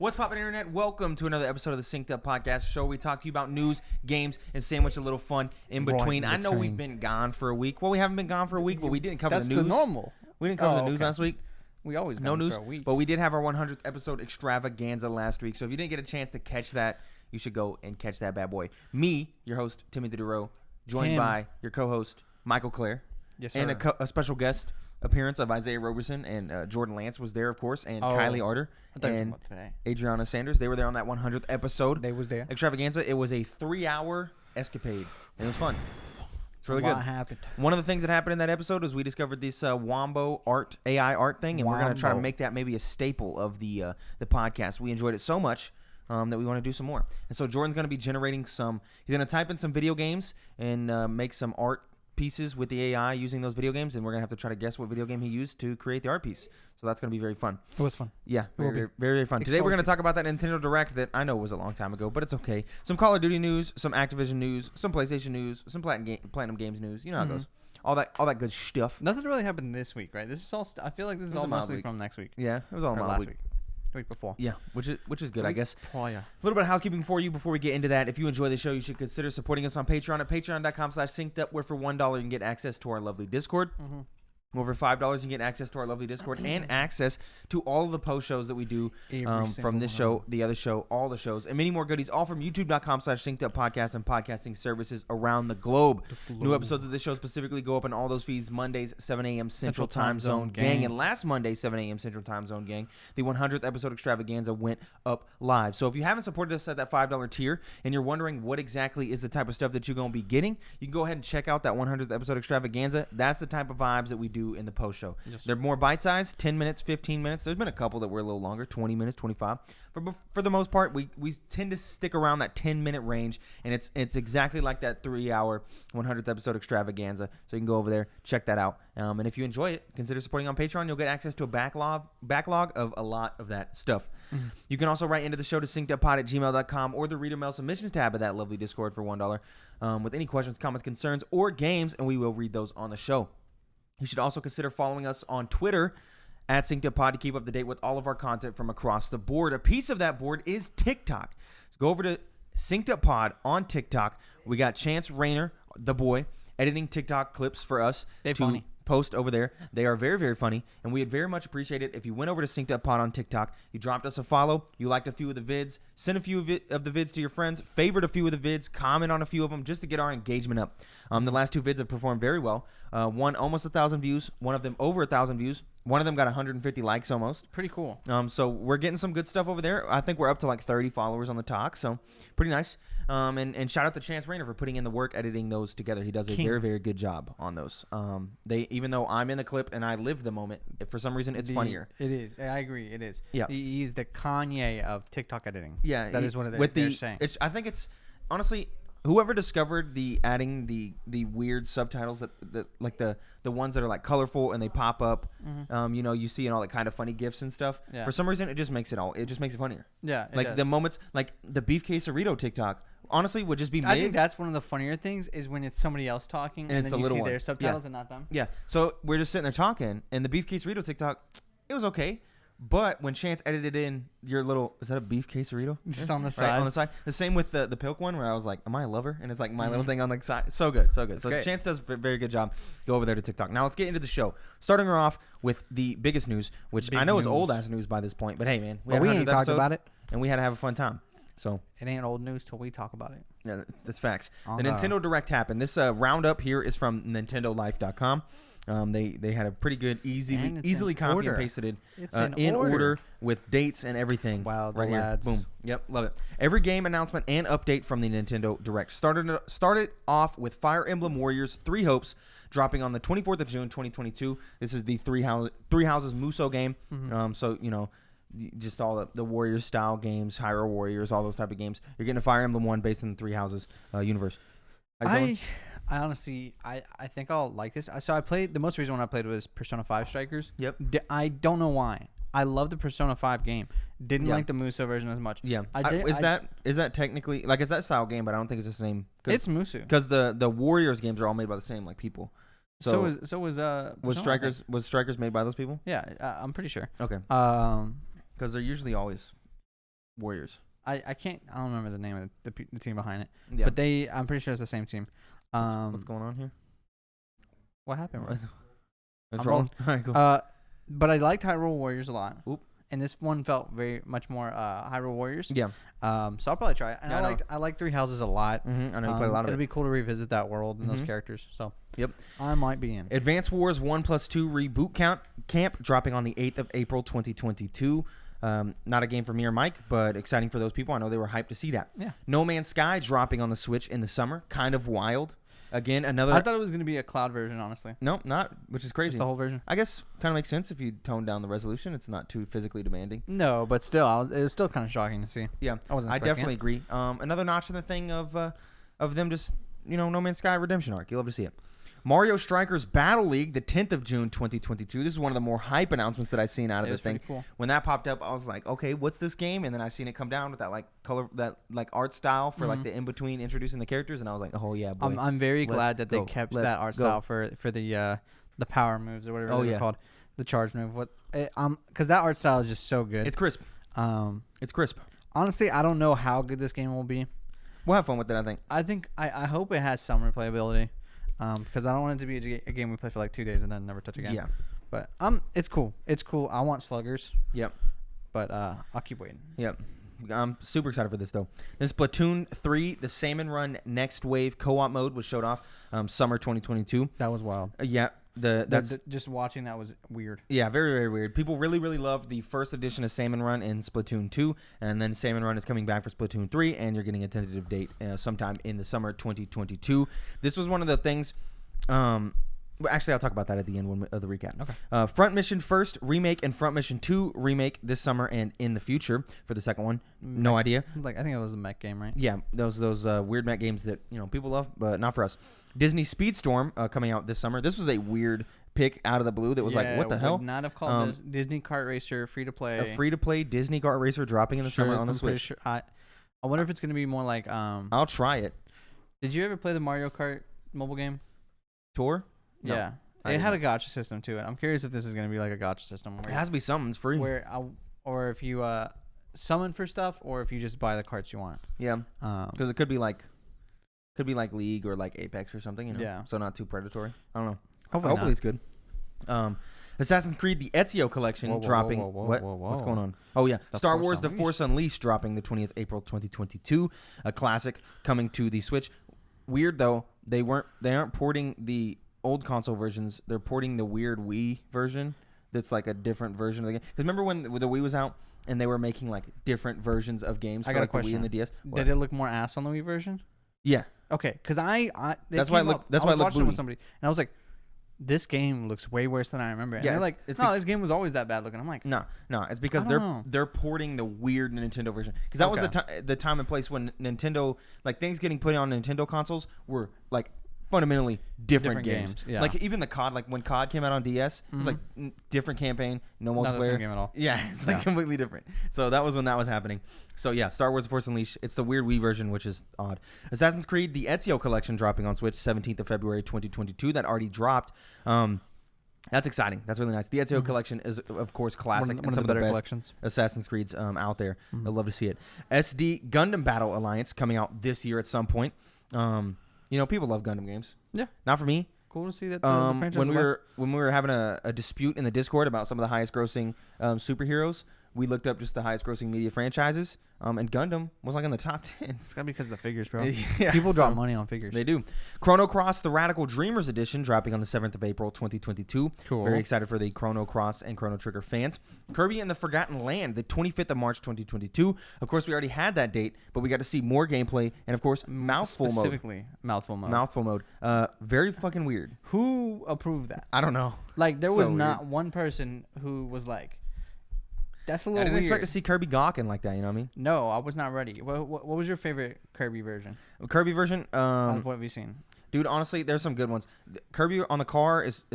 What's poppin', internet? Welcome to another episode of the Synced Up Podcast show. We talk to you about news, games, and sandwich a little fun in between. I know we've been gone for a week. Well, we haven't been gone for a week, but we didn't cover the news. That's the normal. We didn't cover the news last week. We always no news for a week. But we did have our 100th episode extravaganza last week. So if you didn't get a chance to catch that, you should go and catch that bad boy. Me, your host, Timothy DeRoe, joined by your co-host, Michael Clare. Yes, sir. And a special guest appearance of Isaiah Roberson, and Jordan Lance was there, of course, and Kylie Arter and Adriana Sanders. They were there on that 100th episode. They was there. Extravaganza. It was a 3-hour escapade. It was fun. It's really good. What happened? One of the things that happened in that episode was we discovered this Wombo art, AI art thing, and we're going to try to make that maybe a staple of the podcast. We enjoyed it so much that we want to do some more. And so Jordan's going to be generating some. He's going to type in some video games and make some art pieces with the AI using those video games, and we're gonna have to try to guess what video game he used to create the art piece. So that's gonna be very fun. It was fun. Yeah, very fun. Today we're gonna talk about that Nintendo Direct that I know was a long time ago, but it's okay. Some Call of Duty news, some Activision news, some PlayStation news, some Platinum Games news. You know how it goes. All that good stuff. Nothing really happened this week, right? This is all. I feel like this is all mostly from next week. Yeah, it was all last week. The week before. Yeah, which is good, I guess. Oh, yeah. A little bit of housekeeping for you before we get into that. If you enjoy the show, you should consider supporting us on Patreon at patreon.com/syncedupwhere where for $1 you can get access to our lovely Discord. Over $5 you can get access to our lovely Discord and access to all of the post shows that we do from this show, the other show, all the shows, and many more goodies, all from youtube.com/syncedupodcast and podcasting services around the globe. New episodes of this show specifically go up in all those feeds Mondays, 7 a.m. Central Time Zone gang. And last Monday, 7 a.m. Central Time Zone gang, the 100th episode extravaganza went up live. So if you haven't supported us at that $5 tier and you're wondering what exactly is the type of stuff that you're going to be getting, you can go ahead and check out that 100th episode extravaganza. That's the type of vibes that we do in the post show. Yes. They're more bite-sized, 10 minutes, 15 minutes. There's been a couple that were a little longer, 20 minutes, 25. For the most part, we tend to stick around that 10-minute range, and it's exactly like that 3-hour 100th episode extravaganza. So you can go over there, check that out. And if you enjoy it, consider supporting on Patreon. You'll get access to a backlog of a lot of that stuff. You can also write into the show to synceduppod@gmail.com or the reader mail submissions tab of that lovely Discord for $1 with any questions, comments, concerns, or games, and we will read those on the show. You should also consider following us on Twitter at synceduppod to keep up to date with all of our content from across the board. A piece of that board is TikTok. So go over to synceduppod on TikTok. We got Chance Rayner, the boy, editing TikTok clips for us to post over there. They are very, very funny, and we would very much appreciate it if you went over to synceduppod on TikTok. You dropped us a follow. You liked a few of the vids. Send a few of the vids to your friends. Favorite a few of the vids. Comment on a few of them just to get our engagement up. The last 2 vids have performed very well. One almost 1,000 views. One of them over 1,000 views. One of them got 150 likes almost. Pretty cool. So we're getting some good stuff over there. I think we're up to like 30 followers on the talk, so pretty nice. And shout out to Chance Rayner for putting in the work editing those together. He does a very, very good job on those. Even though I'm in the clip and I live the moment, if for some reason it's funnier. It is. I agree. It is. Yeah. He's the Kanye of TikTok editing. Yeah. That is what they're saying. I think it's honestly whoever discovered adding the weird subtitles that like the ones that are like colorful and they pop up, you see in all that kind of funny gifs and stuff. Yeah. For some reason, it just makes it funnier. Yeah. Like the moments, like the beef quesarito TikTok. Honestly, would just be made. I think that's one of the funnier things is when it's somebody else talking and then you see their subtitles and not them. Yeah. So we're just sitting there talking, and the beef quesarito TikTok, it was okay. But when Chance edited in your little, is that a beef quesarito? Just on the side. Right, on the side. The same with the Pilk one where I was like, am I a lover? And it's like my little thing on the side. So good. So great. Chance does a very good job. Go over there to TikTok. Now let's get into the show. Starting her off with the biggest news, which I know is old-ass news by this point. But hey, man. We ain't talked about it. And we had to have a fun time. So it ain't old news till we talk about it. Yeah, that's facts. The Nintendo Direct happened. This roundup here is from NintendoLife.com. They had a pretty good, easily copy and pasted it in order with dates and everything. Wow, right lads. Here. Boom. Yep, love it. Every game announcement and update from the Nintendo Direct started off with Fire Emblem Warriors 3 Hopes dropping on the 24th of June 2022. This is the Three Houses Musou game. So just all the Warriors style games, Hyrule Warriors, all those type of games. You're getting a Fire Emblem one based in the Three Houses universe. I honestly, I think I'll like this. So I played, the most recent one I played was Persona 5 Strikers. Yep. I don't know why. I love the Persona 5 game. Didn't like the Musou version as much. Yeah. Is that technically, like, is that style game, but I don't think it's the same. It's Musou. Because the Warriors games are all made by the same, like, people. So was Strikers made by those people? Yeah, I'm pretty sure. Okay. Because they're usually always Warriors. I don't remember the name of the team behind it. Yeah. But I'm pretty sure it's the same team. What's going on here? What happened? Bro? It's rolling. All right, cool. But I liked Hyrule Warriors a lot. Oop. And this one felt very much more Hyrule Warriors. Yeah. So I'll probably try it. And Yeah, I like Three Houses a lot. Mm-hmm. I know you played a lot of it. It'll be cool to revisit that world and those characters. So yep, I might be in. Advance Wars 1+2 Reboot Camp dropping on the 8th of April 2022. Not a game for me or Mike, but exciting for those people. I know they were hyped to see that. Yeah. No Man's Sky dropping on the Switch in the summer. Kind of wild. Again, another. I thought it was going to be a cloud version, honestly. No, not, which is crazy. Just the whole version. I guess kind of makes sense if you tone down the resolution. It's not too physically demanding. No, but still, it was still kind of shocking to see. Yeah, I definitely agree. Another notch in the thing of them just, No Man's Sky redemption arc. You love to see it. Mario Strikers Battle League, the 10th of June, 2022. This is one of the more hype announcements that I've seen out of the thing. Cool. When that popped up, I was like, okay, what's this game? And then I seen it come down with that like color, that like art style for like the in between introducing the characters, and I was like, oh yeah, boy. I'm very glad that they kept that art style for the power moves or whatever they're called, the charge move. Because that art style is just so good. It's crisp. It's crisp. Honestly, I don't know how good this game will be. We'll have fun with it. I hope it has some replayability. Because I don't want it to be a game we play for like 2 days and then never touch again. Yeah. But it's cool. It's cool. I want sluggers. Yep. But I'll keep waiting. Yep. I'm super excited for this though. Then Splatoon 3, the Salmon Run Next Wave co-op mode was showed off summer 2022. That was wild. Yeah. That's just watching that was weird. Yeah, very, very weird. People really, really loved the first edition of Salmon Run in Splatoon 2, and then Salmon Run is coming back for Splatoon 3, and you're getting a tentative date sometime in the summer 2022. This was one of the things. Actually, I'll talk about that at the end of the recap. Okay. Front Mission First Remake and Front Mission 2 Remake this summer and in the future for the second one. No idea. Like I think it was a mech game, right? Yeah, those weird mech games that people love, but not for us. Disney Speedstorm coming out this summer. This was a weird pick out of the blue that was like, what the hell? Would not have called this Disney Kart Racer free to play. A free to play Disney Kart Racer dropping in the summer on the Switch. Sure, I wonder if it's gonna be more like I'll try it. Did you ever play the Mario Kart mobile game? Tour? No, yeah. It had a gacha system to it. I'm curious if this is going to be like a gacha system. It has to be something. It's free. Or if you summon for stuff, or if you just buy the carts you want. Yeah. Because it could be like League or like Apex or something. Yeah. So not too predatory. I don't know. Hopefully it's good. Assassin's Creed: The Ezio Collection dropping. What's going on? Oh yeah. Star Wars: The Force Unleashed dropping the 20th April 2022. A classic coming to the Switch. Weird though. They aren't porting the old console versions. They're porting the weird Wii version that's like a different version of the game. Because remember when the Wii was out and they were making like different versions of games for like the Wii and the DS? Did it look more ass on the Wii version? Yeah. Okay, because that's why it looked booty. With somebody and I was like, this game looks way worse than I remember. And they're like, this game was always that bad looking. I'm like, no, it's because they're porting the weird Nintendo version. Because that was the time and place when Nintendo, like things getting put on Nintendo consoles were like fundamentally different games. Yeah. Like even the COD, like when COD came out on DS, it was like different campaign, no multiplayer. Not the same game at all. Yeah, it's like completely different. So that was when that was happening. So yeah, Star Wars: The Force Unleashed. It's the weird Wii version, which is odd. Assassin's Creed: The Ezio Collection dropping on Switch 17th of February 2022. That already dropped. That's exciting. That's really nice. The Ezio Collection is, of course, classic one of the better collections. Assassin's Creeds out there. I'd love to see it. SD Gundam Battle Alliance coming out this year at some point. People love Gundam games. Yeah. Not for me. Cool to see that the franchise when we were having a dispute in the Discord about some of the highest grossing superheroes, we looked up just the highest grossing media franchises, and Gundam was like in the top 10. It's gotta be because of the figures, bro. Yeah, people drop money on figures. They do. Chrono Cross: The Radical Dreamers Edition dropping on the 7th of April 2022. Cool. Very excited for the Chrono Cross and Chrono Trigger fans. Kirby and the Forgotten Land, the 25th of March 2022. Of course, we already had that date, but we got to see more gameplay and of course mouthful mode. Specifically, mouthful mode. Mouthful mode. Very fucking weird. Who approved that? I don't know. Like there was not one person who was like, that's a little weird. I didn't expect to see Kirby gawking like that, you know what I mean? No, I was not ready. What was your favorite Kirby version? Kirby version? What have you seen? Dude, honestly, there's some good ones. Kirby on the car is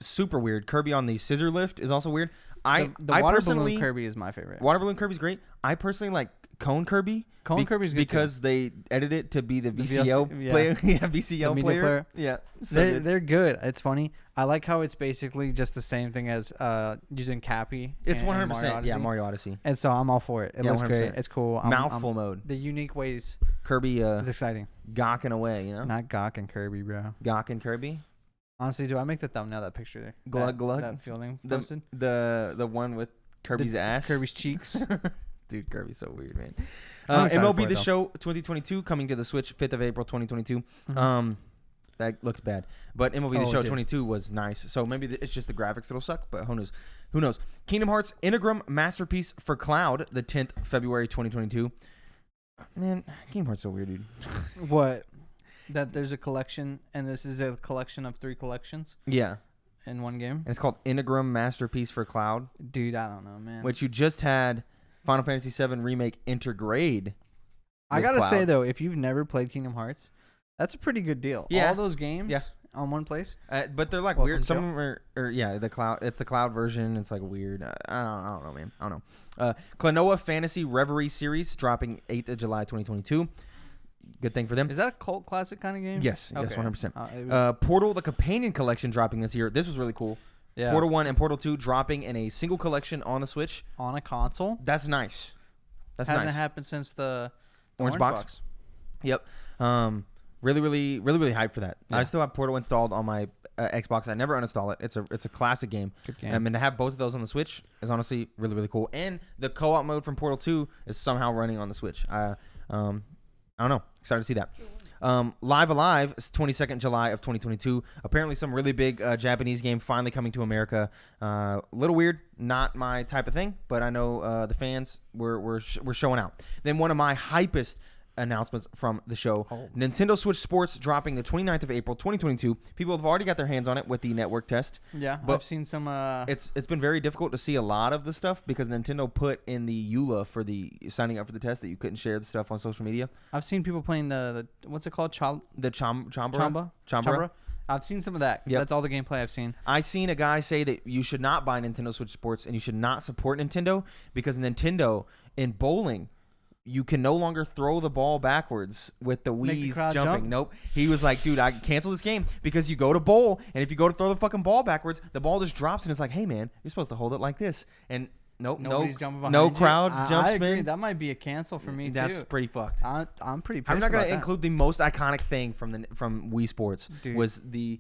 super weird. Kirby on the scissor lift is also weird. The water balloon Kirby is my favorite. Water balloon Kirby's great. I personally like Cone Kirby. Cone Kirby's good because they edited it to be the VCO player. Yeah, VCO player. Yeah, so they're good. It's funny. I like how it's basically just the same thing as using Cappy. It's 100%. Mario Odyssey. And so I'm all for it. It looks 100%. Great. It's cool. Mouthful mode. The unique ways Kirby is exciting. Gawking away, Not gawking Kirby, bro. Gawking Kirby. Honestly, do I make the thumbneil that picture there? Glug glug. That Fielding posted. The one with Kirby's ass. Kirby's cheeks. Dude, Kirby's so weird, man. MLB The Show 2022 coming to the Switch 5th of April 2022. Mm-hmm. That looked bad, but MLB The Show 22 was nice. So maybe it's just the graphics that'll suck, but who knows? Who knows? Kingdom Hearts Integrum Masterpiece for Cloud, the 10th February 2022. Man, Kingdom Hearts so weird, dude. What? That there's a collection, and this is a collection of 3 collections. Yeah. In one game. And it's called Integrum Masterpiece for Cloud. Dude, I don't know, man. Which you just had. Final Fantasy VII Remake Intergrade. I gotta say though, if you've never played Kingdom Hearts, that's a pretty good deal. Yeah. All those games on one place. But they're like weird. Some of them are the cloud. It's the cloud version. It's like weird. I don't know, man. I don't know. Klonoa Fantasy Reverie series dropping 8th of July 2022. Good thing for them. Is that a cult classic kind of game? Yes. Okay. Yes, 100%. Portal the Companion Collection dropping this year. This was really cool. Yeah. Portal 1 and Portal 2 dropping in a single collection on the Switch. On a console? That's nice. Hasn't happened since the Orange Box. Yep. Really hyped for that. Yeah. I still have Portal installed on my Xbox. I never uninstall it. It's a classic game. Good game. And to have both of those on the Switch is honestly really cool. And the co-op mode from Portal 2 is somehow running on the Switch. I don't know. Excited to see that. Live Alive is 22nd July of 2022. Apparently some really big Japanese game finally coming to America. A little weird, not my type of thing, but I know the fans were showing out. Then one of my hypest announcements from the show. Nintendo Switch Sports dropping the 29th of April 2022. People have already got their hands on it with the network test. Yeah, but I've seen some it's been very difficult to see a lot of the stuff because Nintendo put in the EULA for the signing up for the test that you couldn't share the stuff on social media. I've seen people playing the what's it called? Chambara. I've seen some of that. Yep. That's all the gameplay I've seen. I seen a guy say that you should not buy Nintendo Switch Sports and you should not support Nintendo because Nintendo in bowling you can no longer throw the ball backwards with the Wii's jumping. Jump? Nope. He was like, dude, I cancel this game because you go to bowl, and if you go to throw the fucking ball backwards, the ball just drops, and it's like, hey, man, you're supposed to hold it like this. And nope, no crowd jumps, I agree. man. That might be a cancel for me, That's pretty fucked. I'm pretty pissed I'm not going to include the most iconic thing from Wii Sports was the,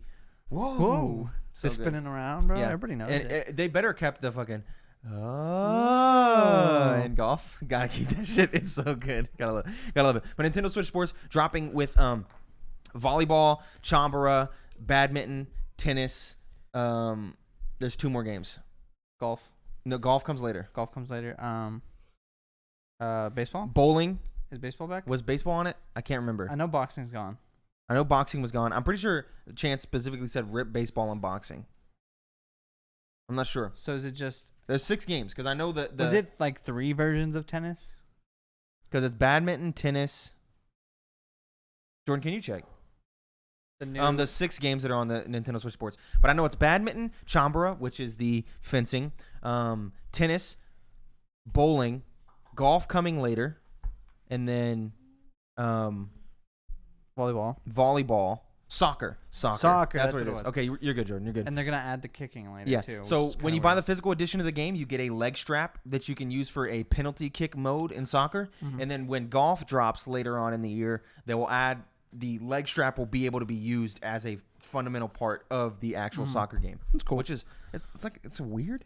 whoa. So spinning around, bro. Yeah. Everybody knows it. They better kept the fucking... in golf, gotta keep that shit. It's so good. Gotta love it. But Nintendo Switch Sports dropping with volleyball, chambara, badminton, tennis. There's 2 more games. Golf. No, golf comes later. Baseball. Bowling. Is baseball back? Was baseball on it? I can't remember. I know boxing's gone. I know boxing was gone. I'm pretty sure Chance specifically said rip baseball and boxing. I'm not sure. So is it just... There's 6 games because I know that is it like 3 versions of tennis? Because it's badminton, tennis. Jordan, can you check? The 6 games that are on the Nintendo Switch Sports, but I know it's badminton, chambara, which is the fencing, tennis, bowling, golf coming later, and then volleyball. Soccer. That's what it is. Okay, you're good, Jordan. You're good. And they're going to add the kicking later, too. So when you buy the physical edition of the game, you get a leg strap that you can use for a penalty kick mode in soccer. Mm-hmm. And then when golf drops later on in the year, they will add the leg strap will be able to be used as a fundamental part of the actual soccer game. It's cool. Which is, it's weird.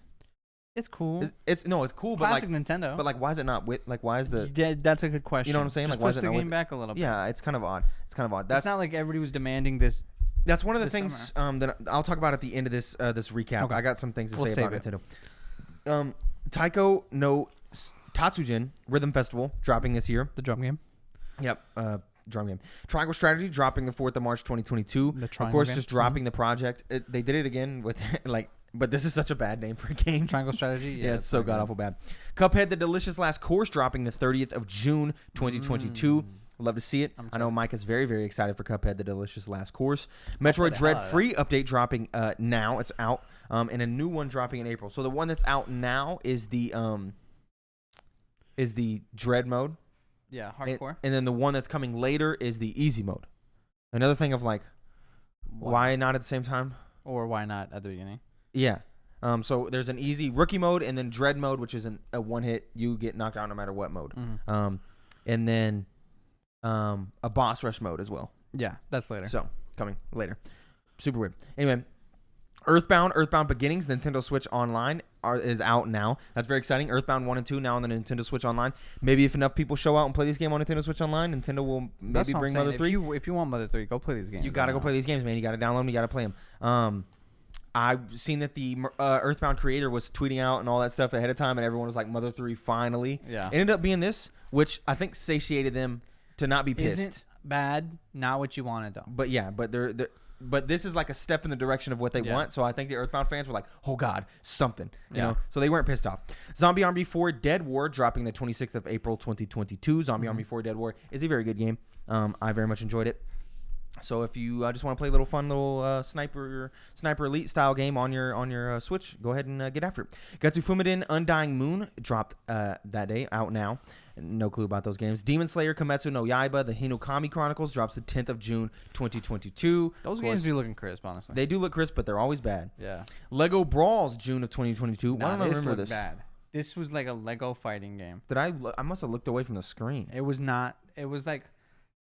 It's cool. It's cool, classic but Nintendo. But why is it not why is the? Yeah, that's a good question. You know what I'm saying? Just why is push it the not game back a little bit? Yeah, it's kind of odd. It's not like everybody was demanding this. That's one of the things that I'll talk about at the end of this recap. Okay. I got some things to say about Nintendo. Taiko no Tatsujin Rhythm Festival dropping this year. The drum game. Yep. Drum game. Triangle Strategy dropping the 4th of March 2022. Of course, just dropping the project. They did it again with but this is such a bad name for a game. Triangle Strategy? Yeah, it's so god-awful bad. Cuphead, The Delicious Last Course, dropping the 30th of June, 2022. Love to see it. I know Mike is very, very excited for Cuphead, The Delicious Last Course. Metroid Dread Free update dropping now. It's out. And a new one dropping in April. So the one that's out now is the is the dread mode. Yeah, hardcore. And then the one that's coming later is the easy mode. Another thing of like, why not at the same time? Or why not at the beginning? Yeah. So there's an easy rookie mode and then dread mode, which is a one hit. You get knocked out no matter what mode. Mm-hmm. And then a boss rush mode as well. Yeah, that's later. So coming later. Super weird. Anyway, Earthbound Beginnings, Nintendo Switch Online is out now. That's very exciting. Earthbound 1 and 2 now on the Nintendo Switch Online. Maybe if enough people show out and play this game on Nintendo Switch Online, Nintendo will maybe bring Mother 3. If you want Mother 3, go play these games. You got to go play these games, man. You got to download them. You got to play them. I've seen that the Earthbound creator was tweeting out and all that stuff ahead of time, and everyone was like, Mother 3 finally. Yeah. It ended up being this, which I think satiated them to not be pissed. Isn't bad, not what you wanted, though. But yeah, but this is like a step in the direction of what they want. So I think the Earthbound fans were like, oh, God, something. You know? So they weren't pissed off. Zombie Army 4 Dead War dropping the 26th of April, 2022. Zombie Army 4 Dead War is a very good game. I very much enjoyed it. So if you just want to play a little fun little sniper elite style game on your Switch, go ahead and get after it. Gatsu Fumiden Undying Moon dropped that day, out now. No clue about those games. Demon Slayer Kimetsu no Yaiba, the Hinokami Chronicles drops the 10th of June, 2022. Those games be looking crisp, honestly. They do look crisp, but they're always bad. Yeah. Lego Brawls, June of 2022. Why don't I remember this? Bad. This was like a Lego fighting game. Did I must have looked away from the screen. It was not. It was like,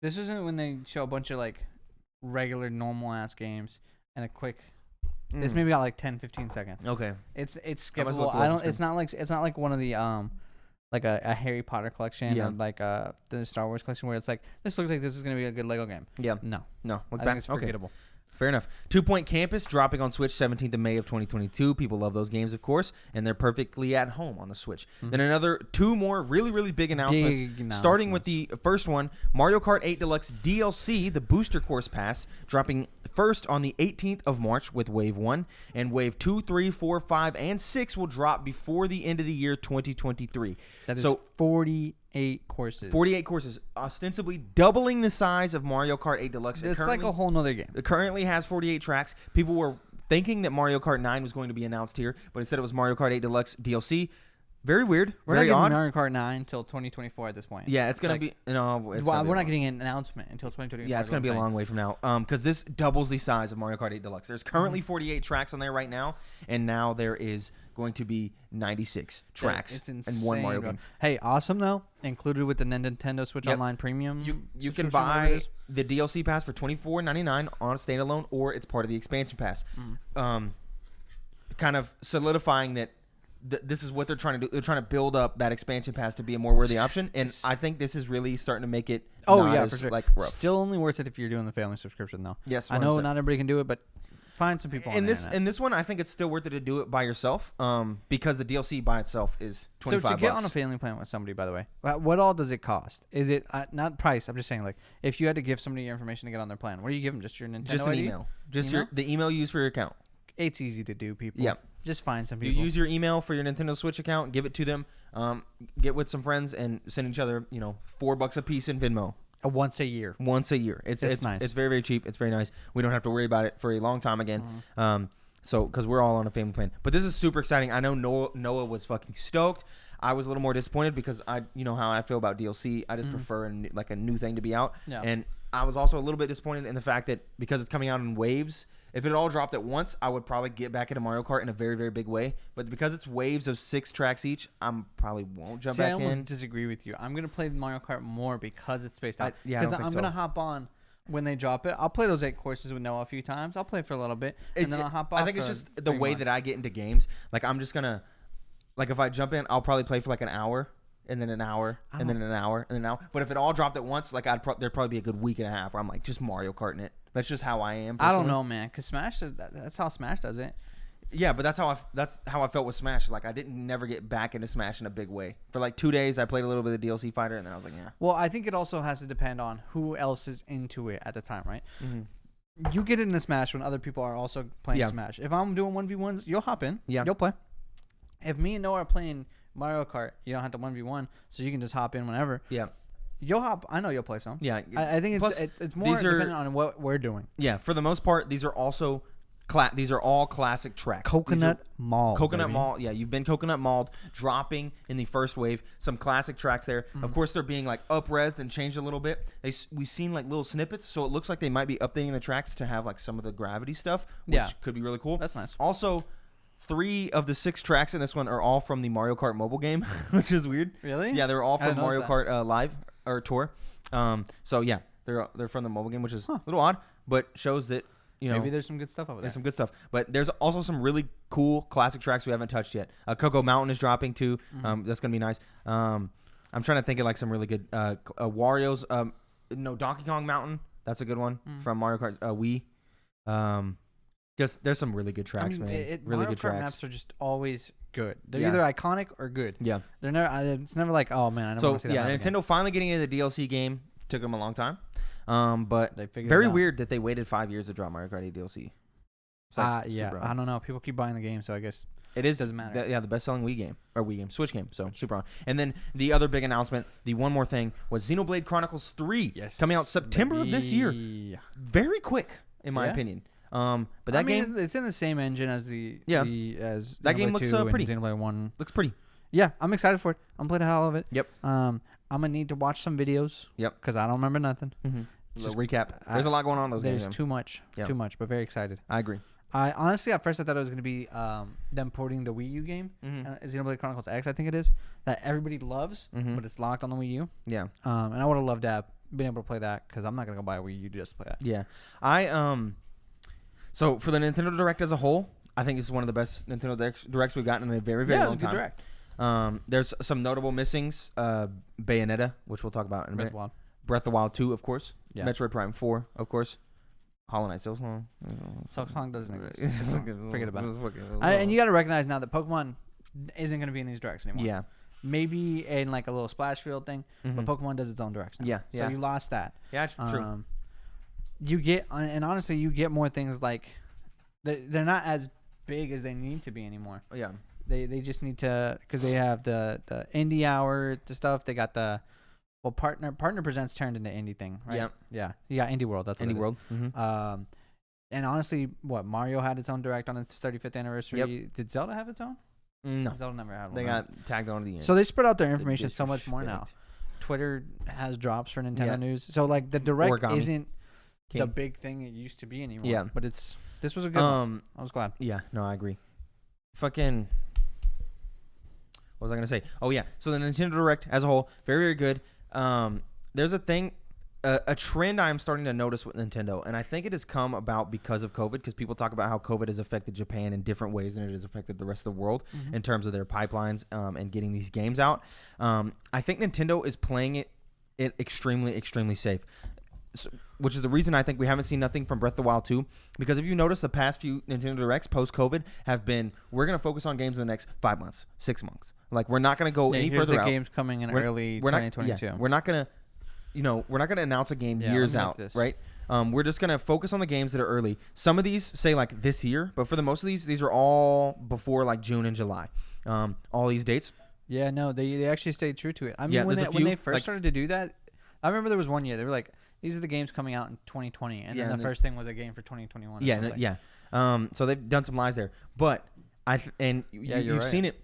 this wasn't when they show a bunch of like regular normal ass games and a quick. This maybe got like 10-15 seconds. Okay. It's skippable. It's not like one of the like a Harry Potter collection or like the Star Wars collection where it's like, this looks like this is gonna be a good Lego game. Yeah. No. Look I back. think it's forgettable. Fair enough. 2 Point Campus dropping on Switch 17th of May of 2022. People love those games, of course, and they're perfectly at home on the Switch. Then another 2 more really, really big announcements. Starting with the first one, Mario Kart 8 Deluxe DLC, the Booster Course Pass, dropping first on the 18th of March with Wave 1, and Wave 2, 3, 4, 5, and 6 will drop before the end of the year 2023. That is 48 courses. 48 courses, ostensibly doubling the size of Mario Kart 8 Deluxe. It's like a whole nother game. It currently has 48 tracks. People were thinking that Mario Kart 9 was going to be announced here, but instead it was Mario Kart 8 Deluxe DLC. Very weird. We're very not odd. getting Mario Kart 9 until 2024 at this point. Yeah, it's going to be... No, we're not getting an announcement until 2024. Yeah, it's going to be a long way from now. Because this doubles the size of Mario Kart 8 Deluxe. There's currently 48 tracks on there right now, and now there is going to be 96 tracks. It's insane, and one Mario game. Hey, awesome though. Included with the Nintendo Switch Online Premium. You can buy the DLC pass for $24.99 on a standalone, or it's part of the expansion pass. Kind of solidifying that this is what they're trying to do. They're trying to build up that expansion pass to be a more worthy option, and I think this is really starting to make it. For sure. Like rough. Still only worth it if you're doing the family subscription though. Yes, I know not everybody can do it, but find some people. In this one, I think it's still worth it to do it by yourself, because the DLC by itself is $25. So to get on a family plan with somebody, by the way, what all does it cost? Is it not price? I'm just saying, like, if you had to give somebody your information to get on their plan, what do you give them? Just your Nintendo Just an ID? email. Just the email you use for your account. It's easy to do, people. Yeah. Just find some people. You use your email for your Nintendo Switch account, give it to them, get with some friends, and send each other, $4 a piece in Venmo. Once a year. It's nice. It's very, very cheap. It's very nice. We don't have to worry about it for a long time again. So because we're all on a family plan. But this is super exciting. I know Noah was fucking stoked. I was a little more disappointed because how I feel about DLC. I just prefer a new thing to be out. Yeah. And I was also a little bit disappointed in the fact that because it's coming out in waves. If it all dropped at once, I would probably get back into Mario Kart in a very, very big way. But because it's waves of 6 tracks each, I probably won't jump back in. I almost disagree with you. I'm going to play Mario Kart more because it's spaced out. Because I'm going to hop on when they drop it. I'll play those 8 courses with Noah a few times. I'll play for a little bit, and then I'll hop off. I think it's just the way that I get into games. Like, I'm just going to... Like, if I jump in, I'll probably play for like an hour. And then an hour, and then an hour, and then an hour. But if it all dropped at once, like there'd probably be a good week and a half where I'm like just Mario Karting it. That's just how I am. Personally. I don't know, man, because Smash that's how Smash does it. Yeah, but that's how I felt with Smash. Like I didn't never get back into Smash in a big way. For like 2 days, I played a little bit of DLC Fighter, and then I was like, yeah. Well, I think it also has to depend on who else is into it at the time, right? Mm-hmm. You get into Smash when other people are also playing Smash. If I'm doing 1v1s, you'll hop in. Yeah, you'll play. If me and Noah are playing Mario Kart, you don't have to 1v1, so you can just hop in whenever. Yeah. You'll hop. I know you'll play some. Yeah. I think it's more dependent on what we're doing. Yeah, for the most part, these are also These are all classic tracks. Coconut Mall. Coconut Mall. Yeah, you've been Coconut Malled, dropping in the first wave. Some classic tracks there. Of course, they're being like up-resed and changed a little bit. We've seen like little snippets, so it looks like they might be updating the tracks to have like some of the gravity stuff, which could be really cool. That's nice. Also, 3 of the 6 tracks in this one are all from the Mario Kart mobile game, which is weird. Really? Yeah, they're all from Mario Kart Live or Tour. So yeah, they're from the mobile game, which is a little odd, but shows that. Maybe there's some good stuff over there. There's some good stuff. But there's also some really cool classic tracks we haven't touched yet. Coco Mountain is dropping too. That's going to be nice. I'm trying to think of like some really good Wario's. Donkey Kong Mountain. That's a good one from Mario Kart Wii. There's some really good tracks, man. Really Mario good Kart tracks. maps are just always good. They're either iconic or good. Yeah. They're never. It's never like, oh man, I don't want to see that. Yeah, Nintendo finally getting into the DLC game took them a long time. But they figured very it out. Weird that they waited 5 years to drop Mario Kart 8 DLC. Yeah, I don't know. People keep buying the game, so I guess it doesn't matter. The best-selling Switch game. So super on. And then the other big announcement, the one more thing, was Xenoblade Chronicles 3. Yes, coming out September of this year. Very quick, in my opinion. But that game, it's in the same engine as as that game looks pretty. Xenoblade 1 looks pretty. Yeah, I'm excited for it. I'm playing the hell of it. Yep. I'm gonna need to watch some videos. Yep. Because I don't remember nothing. Just recap. There's a lot going on in those games. There's too much, but very excited. I agree. I honestly, at first, I thought it was going to be them porting the Wii U game, Xenoblade Chronicles X, I think it is, that everybody loves, but it's locked on the Wii U. Yeah. And I would have loved to have been able to play that because I'm not going to go buy a Wii U just to play that. Yeah. So for the Nintendo Direct as a whole, I think this is one of the best Nintendo Directs we've gotten in a very, very long time. Yeah, it was a good Direct. There's some notable missings. Bayonetta, which we'll talk about in a minute. Breath of the Wild 2, of course. Yeah. Metroid Prime 4, of course. Hollow Knight Silksong. Silksong doesn't exist. Forget about it. And you got to recognize now that Pokemon isn't going to be in these directs anymore. Yeah. Maybe in like a little splash field thing, but Pokemon does its own directs now. Yeah. So you lost that. Yeah, true. You get, and honestly, you get more things like they're not as big as they need to be anymore. Yeah. They just need to, because they have the indie hour, the stuff. They got the partner presents turned into indie thing, right? Yeah. You got Indie World. That's what Indie World. And honestly, Mario had its own direct on its 35th anniversary. Yep. Did Zelda have its own? No. Zelda never had one. They got tagged on to the end. So they spread out their information so much more now. Twitter has drops for Nintendo news. So like the direct isn't the big thing it used to be anymore. Yeah. But this was a good one. I was glad. Yeah. No, I agree. Fucking. What was I gonna say? Oh yeah. So the Nintendo Direct as a whole, very, very good. There's a thing, a trend I'm starting to notice with Nintendo, and I think it has come about because of COVID, because people talk about how COVID has affected Japan in different ways than it has affected the rest of the world in terms of their pipelines and getting these games out. I think Nintendo is playing it extremely, extremely safe. So, which is the reason I think we haven't seen nothing from Breath of the Wild 2. Because if you notice, the past few Nintendo Directs post-COVID have been, we're going to focus on games in the next 5 months, 6 months. Like, we're not going to go any further out. Here's the games coming in early 2022. We're not going to, we're not going to announce a game years out, right? We're just going to focus on the games that are early. Some of these say, like, this year. But for the most of these are all before, like, June and July. All these dates. Yeah, no, they actually stayed true to it. I mean, when they first started to do that, I remember there was one year. They were like, these are the games coming out in 2020, and then the first thing was a game for 2021. So they've done some lies there, but you've seen it.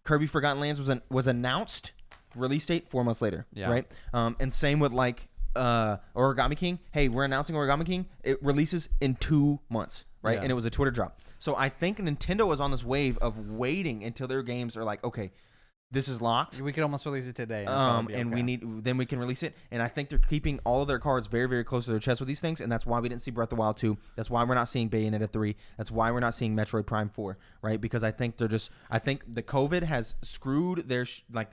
Kirby Forgotten Lands was announced release date 4 months later, right? And same with like Origami King. Hey, we're announcing Origami King. It releases in 2 months, right? And it was a Twitter drop. So I think Nintendo is on this wave of waiting until their games are like, okay, this is locked. We could almost release it today. Then we can release it. And I think they're keeping all of their cards very, very close to their chest with these things. And that's why we didn't see Breath of the Wild 2. That's why we're not seeing Bayonetta 3. That's why we're not seeing Metroid Prime 4, right? Because I think the COVID has screwed their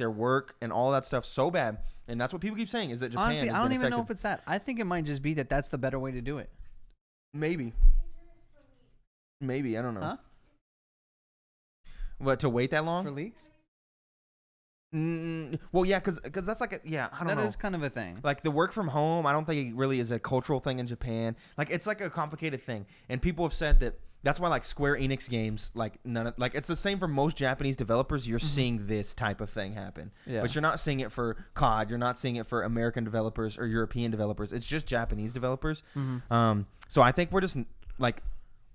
work and all that stuff so bad. And that's what people keep saying is that Japan honestly, I don't even know if it's that. I think it might just be that that's the better way to do it. Maybe, I don't know. Huh? What, to wait that long? For leaks? Well, yeah, because that's like I don't know. That is kind of a thing. Like the work from home, I don't think it really is a cultural thing in Japan. Like it's like a complicated thing, and people have said that that's why like Square Enix games, like it's the same for most Japanese developers. You're seeing this type of thing happen, but you're not seeing it for COD. You're not seeing it for American developers or European developers. It's just Japanese developers. So I think we're just like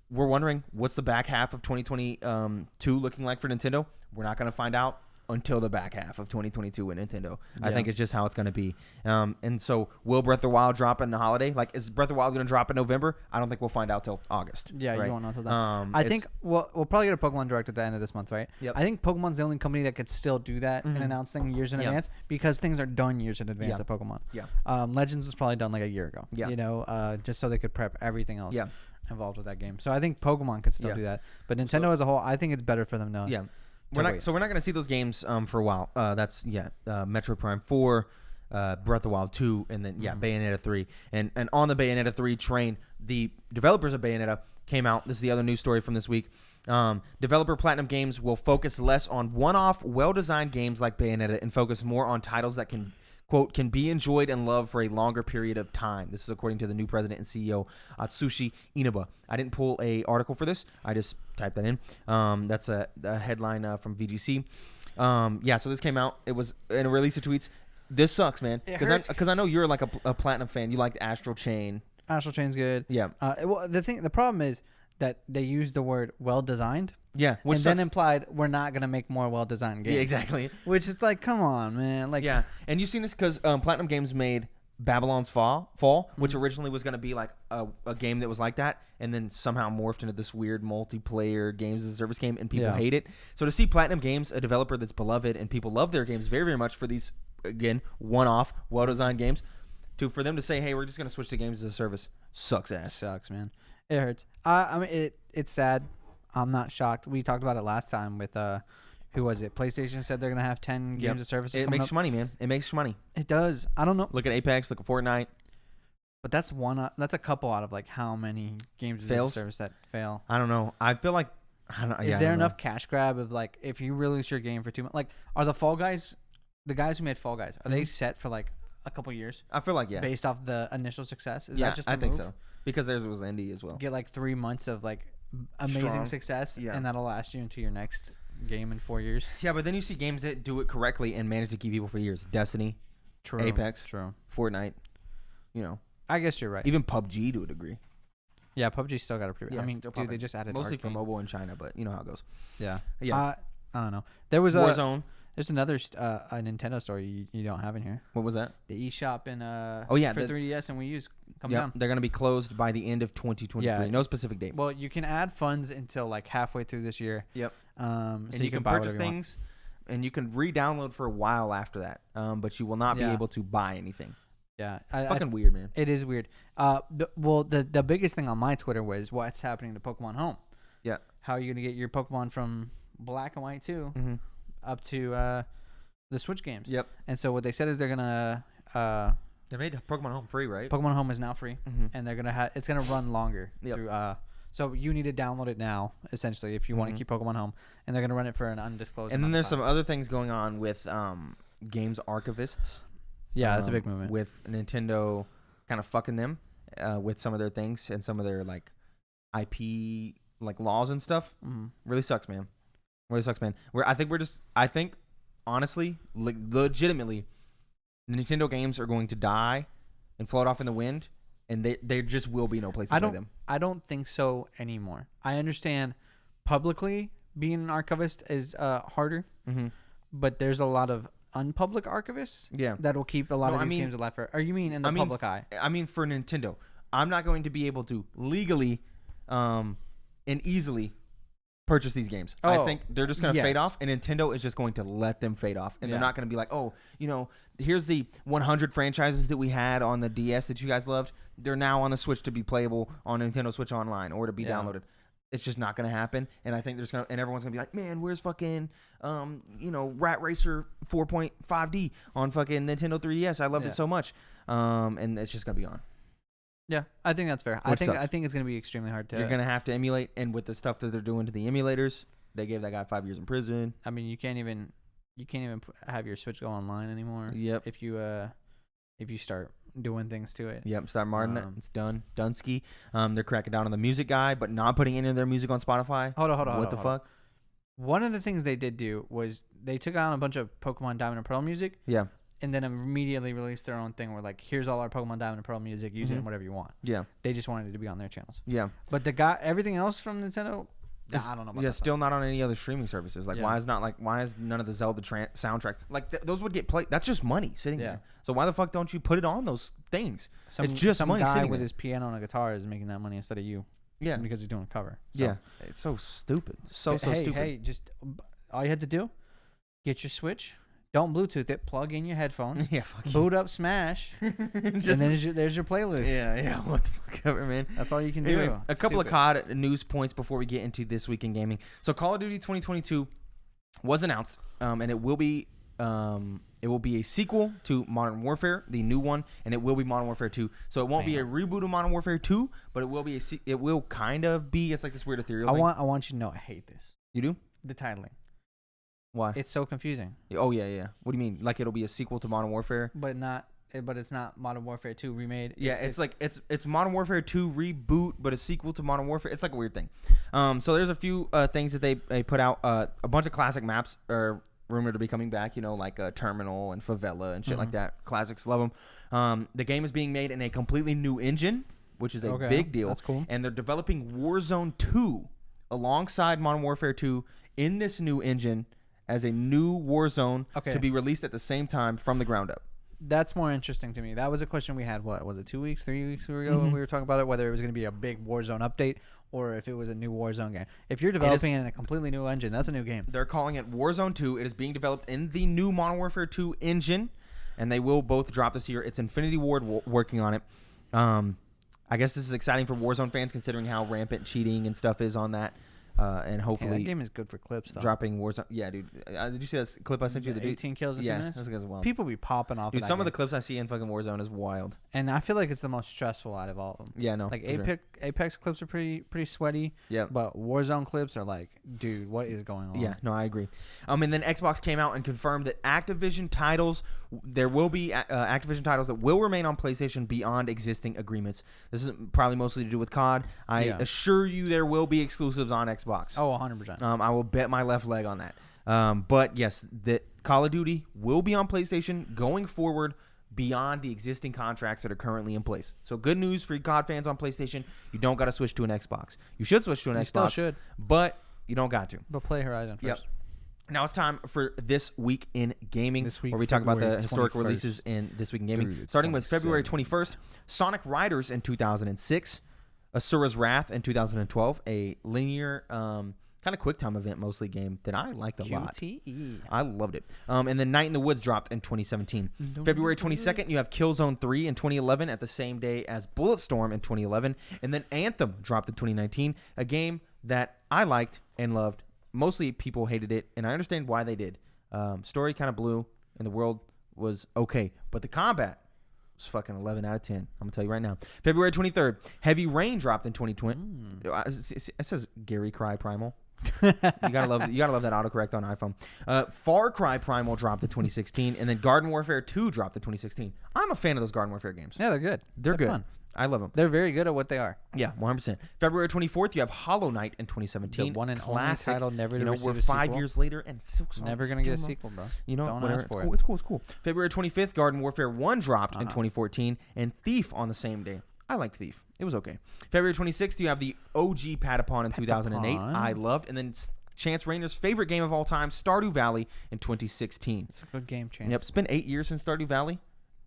we're wondering what's the back half of 2022 looking like for Nintendo. We're not going to find out until the back half of 2022 with Nintendo. I think it's just how it's going to be. And so will Breath of the Wild drop in the holiday? Like, is Breath of the Wild going to drop in November? I don't think we'll find out till August. Yeah, right? you won't know till then. I think we'll probably get a Pokemon Direct at the end of this month, right? Yep. I think Pokemon's the only company that could still do that and announce things years in advance because things are done years in advance at Pokemon. Yeah. Legends was probably done like a year ago. Yeah. You know, just so they could prep everything else. Yeah. Involved with that game. So I think Pokemon could still do that. But Nintendo as a whole, I think it's better for them to we're not going to see those games for a while. That's Metroid Prime 4, Breath of the Wild 2, and then Bayonetta 3. And on the Bayonetta 3 train, the developers of Bayonetta came out. This is the other news story from this week. Developer PlatinumGames will focus less on one-off, well-designed games like Bayonetta and focus more on titles that can, quote, can be enjoyed and loved for a longer period of time. This is according to the new president and CEO, Atsushi Inaba. I didn't pull a article for this. I just typed that in. That's a headline from VGC. So this came out. It was in a release of tweets. This sucks, man. Because I know you're like a Platinum fan. You like Astral Chain. Astral Chain's good. Yeah. Well, the problem is that they used the word well-designed. Yeah, and then implied we're not gonna make more well-designed games. Yeah, exactly. Which is like, come on, man. Like, and you've seen this because PlatinumGames made Babylon's Fall, which originally was gonna be like a game that was like that, and then somehow morphed into this weird multiplayer games as a service game, and people hate it. So to see PlatinumGames, a developer that's beloved and people love their games very, very much for these again one-off, well-designed games, for them to say, hey, we're just gonna switch to games as a service, sucks ass. Sucks, man. It hurts. I mean, it's sad. I'm not shocked. We talked about it last time with who was it? PlayStation said they're gonna have 10 games of services. It makes money, man. It makes money. It does. I don't know. Look at Apex. Look at Fortnite. But that's one. That's a couple out of like how many games of service that fail. I don't know. I feel like Is there enough cash grab of like if you release your game for 2 months? Like, are the Fall Guys, the guys who made Fall Guys, are they set for like a couple years? I feel like based off the initial success. Is that just the move? think so because theirs was indie as well. Get like 3 months of like amazing success, and that'll last you into your next game in 4 years. Yeah, but then you see games that do it correctly and manage to keep people for years. Destiny, Apex, Fortnite. You know, I guess you're right. Even PUBG to a degree. Yeah, PUBG still got a pretty. I mean, dude, they just added mostly Arcane. for mobile in China, but you know how it goes. Yeah. Yeah. I don't know. There was Warzone. There's another a Nintendo story you don't have in here. What was that? The eShop in for 3DS and Wii U's coming down. They're going to be closed by the end of 2023. Yeah. No specific date. Well, you can add funds until like halfway through this year. Yep. And you can purchase things, and you can re-download for a while after that. But you will not be able to buy anything. Yeah. Fucking weird, man. It is weird. The biggest thing on my Twitter was what's happening to Pokemon Home. Yeah. How are you going to get your Pokemon from Black and White 2 up to the Switch games? Yep. And so what they said is they're going to they made Pokemon Home free, right? Pokemon Home is now free, and they're gonna it's gonna run longer. Through, so you need to download it now, essentially, if you want to keep Pokemon Home, and they're gonna run it for an undisclosed. And then there's some other things going on with games archivists. Yeah, that's a big movement. With Nintendo kind of fucking them with some of their things and some of their like IP like laws and stuff. Really sucks, man. Really sucks, man. I think honestly, legitimately, Nintendo games are going to die and float off in the wind, and there just will be no place to play them. I don't think so anymore. I understand publicly being an archivist is harder, but there's a lot of unpublic archivists that will keep a lot of these games alive. Or you mean in the public eye? I mean for Nintendo. I'm not going to be able to legally and easily purchase these games. I think they're just going to fade off, and Nintendo is just going to let them fade off. And they're not going to be like, oh, you know, here's the 100 franchises that we had on the DS that you guys loved. They're now on the Switch to be playable on Nintendo Switch Online or to be downloaded. It's just not going to happen. And I think and everyone's going to be like, man, where's fucking, Rat Racer 4.5D on fucking Nintendo 3DS? I loved it so much. And it's just going to be gone. Yeah, I think that's fair. I think it's going to be extremely hard to. You're going to have to emulate, and with the stuff that they're doing to the emulators, they gave that guy 5 years in prison. I mean, you can't even have your Switch go online anymore. Yep. If you start doing things to it. Yep. Start marting it. It's done. Dunsky. They're cracking down on the music guy, but not putting any of their music on Spotify. Hold on. What the fuck? One of the things they did do was they took on a bunch of Pokemon Diamond and Pearl music. Yeah. and then immediately released their own thing where like, here's all our Pokemon Diamond and Pearl music, use it in whatever you want. Yeah. They just wanted it to be on their channels. Yeah. But everything else from Nintendo, I don't know about that. Still not on any other streaming services. Like, why is none of the Zelda soundtrack? Like, those would get played. That's just money sitting there. So why the fuck don't you put it on those things? It's just money guy sitting with there. his piano and a guitar is making that money instead of you. Yeah. Because he's doing a cover. So. Yeah. It's so stupid. So stupid. Hey, just all you had to do, get your Switch. Don't Bluetooth it. Plug in your headphones. Yeah, fuck boot up Smash. And then there's your playlist. Yeah. What the fuck ever, man. That's all you can Anyway, do. a couple of COD news points before we get into This Week in Gaming. So Call of Duty 2022 was announced, and it will be a sequel to Modern Warfare, the new one, and it will be Modern Warfare 2. So it won't be a reboot of Modern Warfare 2, but it will be it will kind of be. It's like this weird ethereal thing. I want you to know I hate this. You do? The titling. Why? It's so confusing. Oh yeah. What do you mean? Like it'll be a sequel to Modern Warfare? But it's not Modern Warfare 2 remade. Yeah, it's Modern Warfare 2 reboot, but a sequel to Modern Warfare. It's like a weird thing. So there's a few things that they put out. A bunch of classic maps are rumored to be coming back. You know, like Terminal and Favela and shit like that. Classics, love them. The game is being made in a completely new engine, which is a big deal. That's cool. And they're developing Warzone 2 alongside Modern Warfare 2 in this new engine as a new Warzone to be released at the same time from the ground up. That's more interesting to me. That was a question we had, what was it, 2 weeks, 3 weeks ago when we were talking about it, whether it was going to be a big Warzone update or if it was a new Warzone game. If you're developing it in a completely new engine, that's a new game. They're calling it Warzone 2. It is being developed in the new Modern Warfare 2 engine, and they will both drop this year. It's Infinity Ward working on it. I guess this is exciting for Warzone fans considering how rampant cheating and stuff is on that. And hopefully that game is good for clips though. Dropping Warzone. Yeah, dude. Did you see that clip I sent you? The 18 kills in 2 minutes? Those guys are wild. People be popping off. Dude, of that some game. of the clips I see in fucking Warzone is wild. And I feel like it's the most stressful out of all of them. Yeah, no. Like Apex clips are pretty sweaty. Yeah. But Warzone clips are like, dude, what is going on? Yeah, no, I agree. And then Xbox came out and confirmed that Activision titles, there will be Activision titles that will remain on PlayStation beyond existing agreements. This is probably mostly to do with COD. I assure you there will be exclusives on Xbox. Oh, 100%. I will bet my left leg on that. But yes, that Call of Duty will be on PlayStation going forward beyond the existing contracts that are currently in place. So good news for you COD fans on PlayStation. You don't got to switch to an Xbox. You should switch to an Xbox. Still should. But you don't got to. But play Horizon first. Yep. Now it's time for This Week in Gaming, where we talk about the historic releases in This Week in Gaming. Starting with February 21st, Sonic Riders in 2006, Asura's Wrath in 2012, a linear kind of quick time event mostly game that I liked a lot. QTE. I loved it. And then Night in the Woods dropped in 2017. February 22nd, you have Killzone 3 in 2011 at the same day as Bulletstorm in 2011. And then Anthem dropped in 2019, a game that I liked and loved. Mostly people hated it, and I understand why they did. Story kind of blew, and the world was okay. But the combat was fucking 11 out of 10. I'm going to tell you right now. February 23rd, Heavy Rain dropped in 2020. It says Gary Cry Primal. you gotta love that autocorrect on iPhone. Far Cry Primal dropped in 2016, and then Garden Warfare 2 dropped in 2016. I'm a fan of those Garden Warfare games. Yeah, they're good. They're good. Fun. I love them. They're very good at what they are. Yeah, 100%. February 24th, you have Hollow Knight in 2017. The one and only title never to receive we're a sequel. 5 years later and still never gonna get a sequel, bro. Don't ask for it. It's cool. February 25th, Garden Warfare 1 dropped in 2014, and Thief on the same day. I liked Thief. It was okay. February 26th, you have the OG Patapon in 2008. I loved, and then Chance Rainer's favorite game of all time, Stardew Valley, in 2016. It's a good game, Chance. Yep, it's been 8 years since Stardew Valley,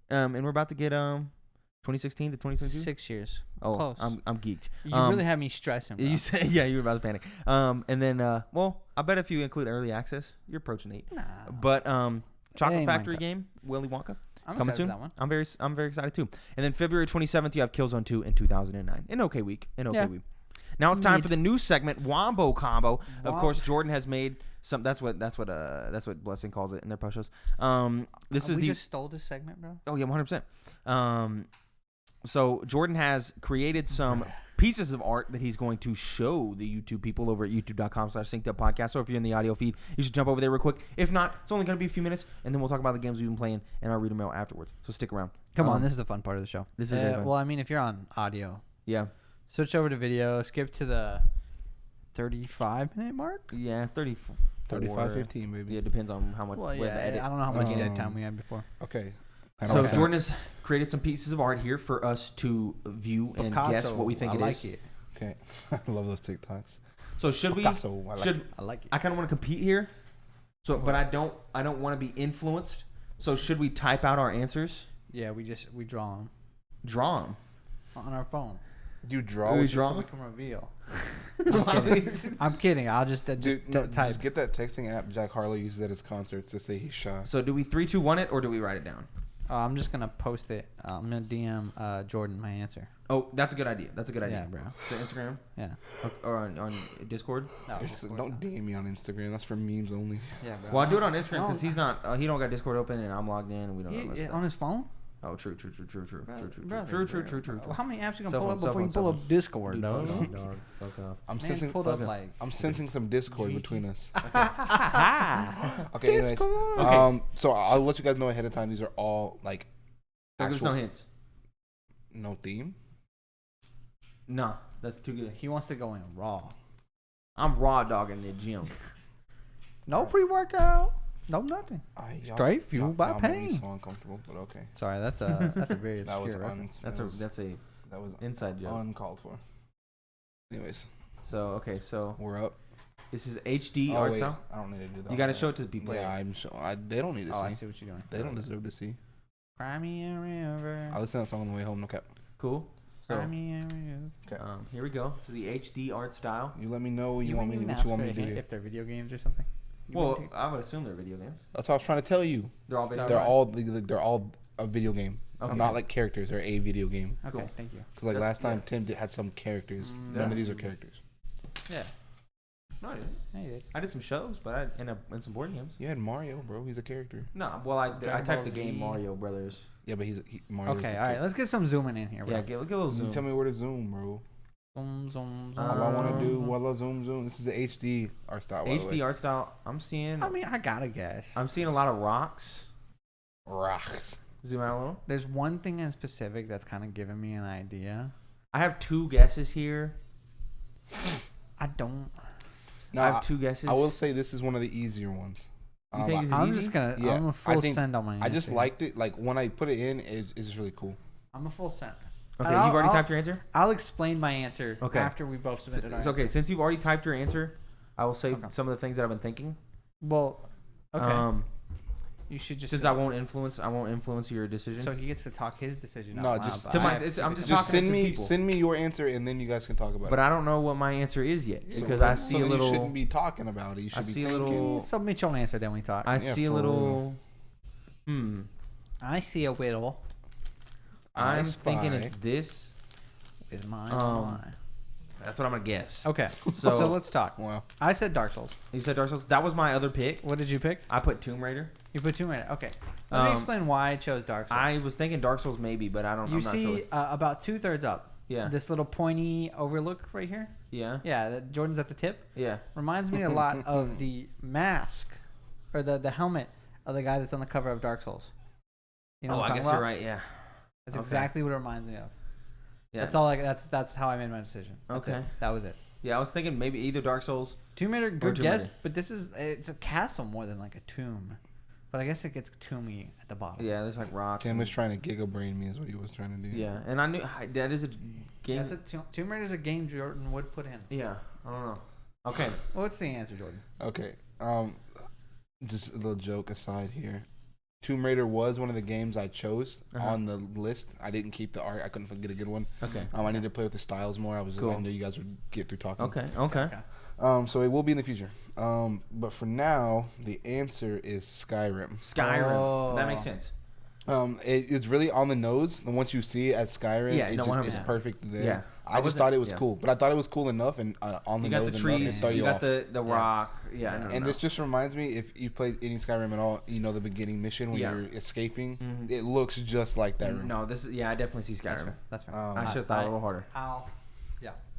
and we're about to get 2016 to 2022. 6 years. Oh, close. I'm geeked. You really had me stressing, bro. You said, yeah, you were about to panic. And then, well, I bet if you include early access, you're approaching 8. Nah. But Chocolate Factory game, Willy Wonka, I'm coming excited soon. for that one. I'm very excited too. And then February 27th, you have Killzone 2 in 2009. An okay week. Week. Now it's time for the new segment, Wombo Combo. Of course, Jordan has made some. That's what Blessing calls it in their post shows. We just stole this segment, bro. Oh yeah, 100%. So Jordan has created some pieces of art that he's going to show the YouTube people over at youtube.com/synceduppodcast. So if you're in the audio feed, you should jump over there real quick. If not, it's only going to be a few minutes, and then we'll talk about the games we've been playing, and I'll read them out afterwards. So stick around. Come on, this is the fun part of the show. This is very fun. Well, I mean, if you're on audio, yeah, switch over to video. Skip to the 35-minute mark. Yeah, 35-15, baby. Yeah, it depends on how much. Well, the edit. I don't know how much dead time we had before. Okay. So Jordan has created some pieces of art here for us to view and guess what we think it is. It. Okay. I love those TikToks. So should we? I like it. I kind of want to compete here. So, but I don't want to be influenced. So should we type out our answers? Yeah, we draw them. Draw them on our phone. You draw. We draw. So we can reveal. I'm kidding. I'll just type. Just get that texting app Jack Harlow uses at his concerts to say he's shy. So do we 3, 2, 1 it, or do we write it down? I'm just gonna post it. I'm gonna DM Jordan my answer. Oh, that's a good idea. Yeah, bro. To Instagram. Yeah. Or on Discord. No, don't DM me on Instagram. That's for memes only. Yeah, bro. Well, I do it on Instagram because he's not. He don't got Discord open, and I'm logged in, and we don't. know on his phone. Oh, true. Well, how many apps you gonna pull up before you pull up Discord, dog? Fuck off. I'm sensing some Discord between us. Okay. Anyways. Okay. So I'll let you guys know ahead of time. These are all like. There's no hints. No theme. Nah, that's too good. He wants to go in raw. I'm raw dog in the gym. No pre-workout. No nothing. Straight fueled by pain. So uncomfortable, but okay. Sorry, that's a very obscure reference. That was inside joke. Uncalled for. Anyways. So we're up. This is HD art style. I don't need to do that. You got to show it to the people. Yeah, I'm sure. They don't need to see. I see what you're doing. They don't deserve to see. Cry me a river. I listen to that song on the way home. No cap. Cool. So, Cry me a river. Okay. Here we go. So the HD art style. You let me know what you want me to do. If they're video games or something. Well, I would assume they're video games. That's what I was trying to tell you. They're all video. They're all a video game. Okay. Not like characters. They're a video game. Okay, cool. Thank you. Because last time Tim had some characters. None of these are characters. Yeah. No, I didn't. Yeah, you did. I did some shows, but in some board games. You had Mario, bro. He's a character. No, well, I typed the game Mario Brothers. Yeah, but Mario. Okay, all right. Let's get some zooming in here, bro. Yeah, get a little zoom. You tell me where to zoom, bro. Zoom. All I want to do, zoom. This is the HD art style. HD art style. I'm seeing. I mean, I gotta guess. I'm seeing a lot of rocks. Rocks. Zoom out a little. There's one thing in specific that's kind of giving me an idea. I have 2 guesses here. I don't. No, I have 2 guesses. I will say this is one of the easier ones. You think it's I'm easy? just gonna. Yeah, I'm a full send on my answer. I just liked it. Like when I put it in, it's just really cool. I'm a full send. Okay, you've already typed your answer? I'll explain my answer after we both submitted our answer. Okay, since you've already typed your answer, I will say some of the things that I've been thinking. Well, okay. You should just since I won't influence your decision. So he gets to talk his decision. No, just I'm just talking to people. Send me your answer and then you guys can talk about it. But I don't know what my answer is yet because I see a little. You shouldn't be talking about it. You should be thinking. Submit your answer, then we talk. I see a little. I see a whittle. I'm thinking it's this. Is mine. That's what I'm gonna guess. Okay, so let's talk. Wow. I said Dark Souls. You said Dark Souls. That was my other pick. What did you pick? I put Tomb Raider. You put Tomb Raider. Okay. Let me explain why I chose Dark Souls. I was thinking Dark Souls maybe, but I'm not sure. You see about 2/3 up. Yeah. This little pointy overlook right here. Yeah. Yeah. Jordan's at the tip. Yeah. Reminds me a lot of the mask, or the helmet of the guy that's on the cover of Dark Souls. You know what I'm talking about? You're right. Yeah. That's exactly what it reminds me of. Yeah. That's all. That's how I made my decision. That's it. That was it. Yeah, I was thinking maybe either Dark Souls. Tomb Raider, good guess, but it's a castle more than like a tomb. But I guess it gets tomby at the bottom. Yeah, there's like rocks. Tim was trying to giga-brain me is what he was trying to do. Yeah, and I knew that is a game. Tomb Raider is a game Jordan would put in. Yeah, I don't know. Okay. What's the answer, Jordan? Okay. Just a little joke aside here. Tomb Raider was one of the games I chose on the list. I didn't keep the art. I couldn't get a good one. Okay. I need to play with the styles more. I knew you guys would get through talking. Okay. So it will be in the future. But for now, the answer is Skyrim. Oh. That makes sense. It's really on the nose. And once you see it as Skyrim, it's perfect there. Yeah. I just thought it was cool, but I thought it was cool enough and on the nose. You got the trees, you got the rock. Yeah, and this just reminds me, if you played any Skyrim at all, you know the beginning mission when you're escaping. Mm-hmm. It looks just like that room. No, I definitely see Skyrim. That's fair. I should have thought a little harder. I'll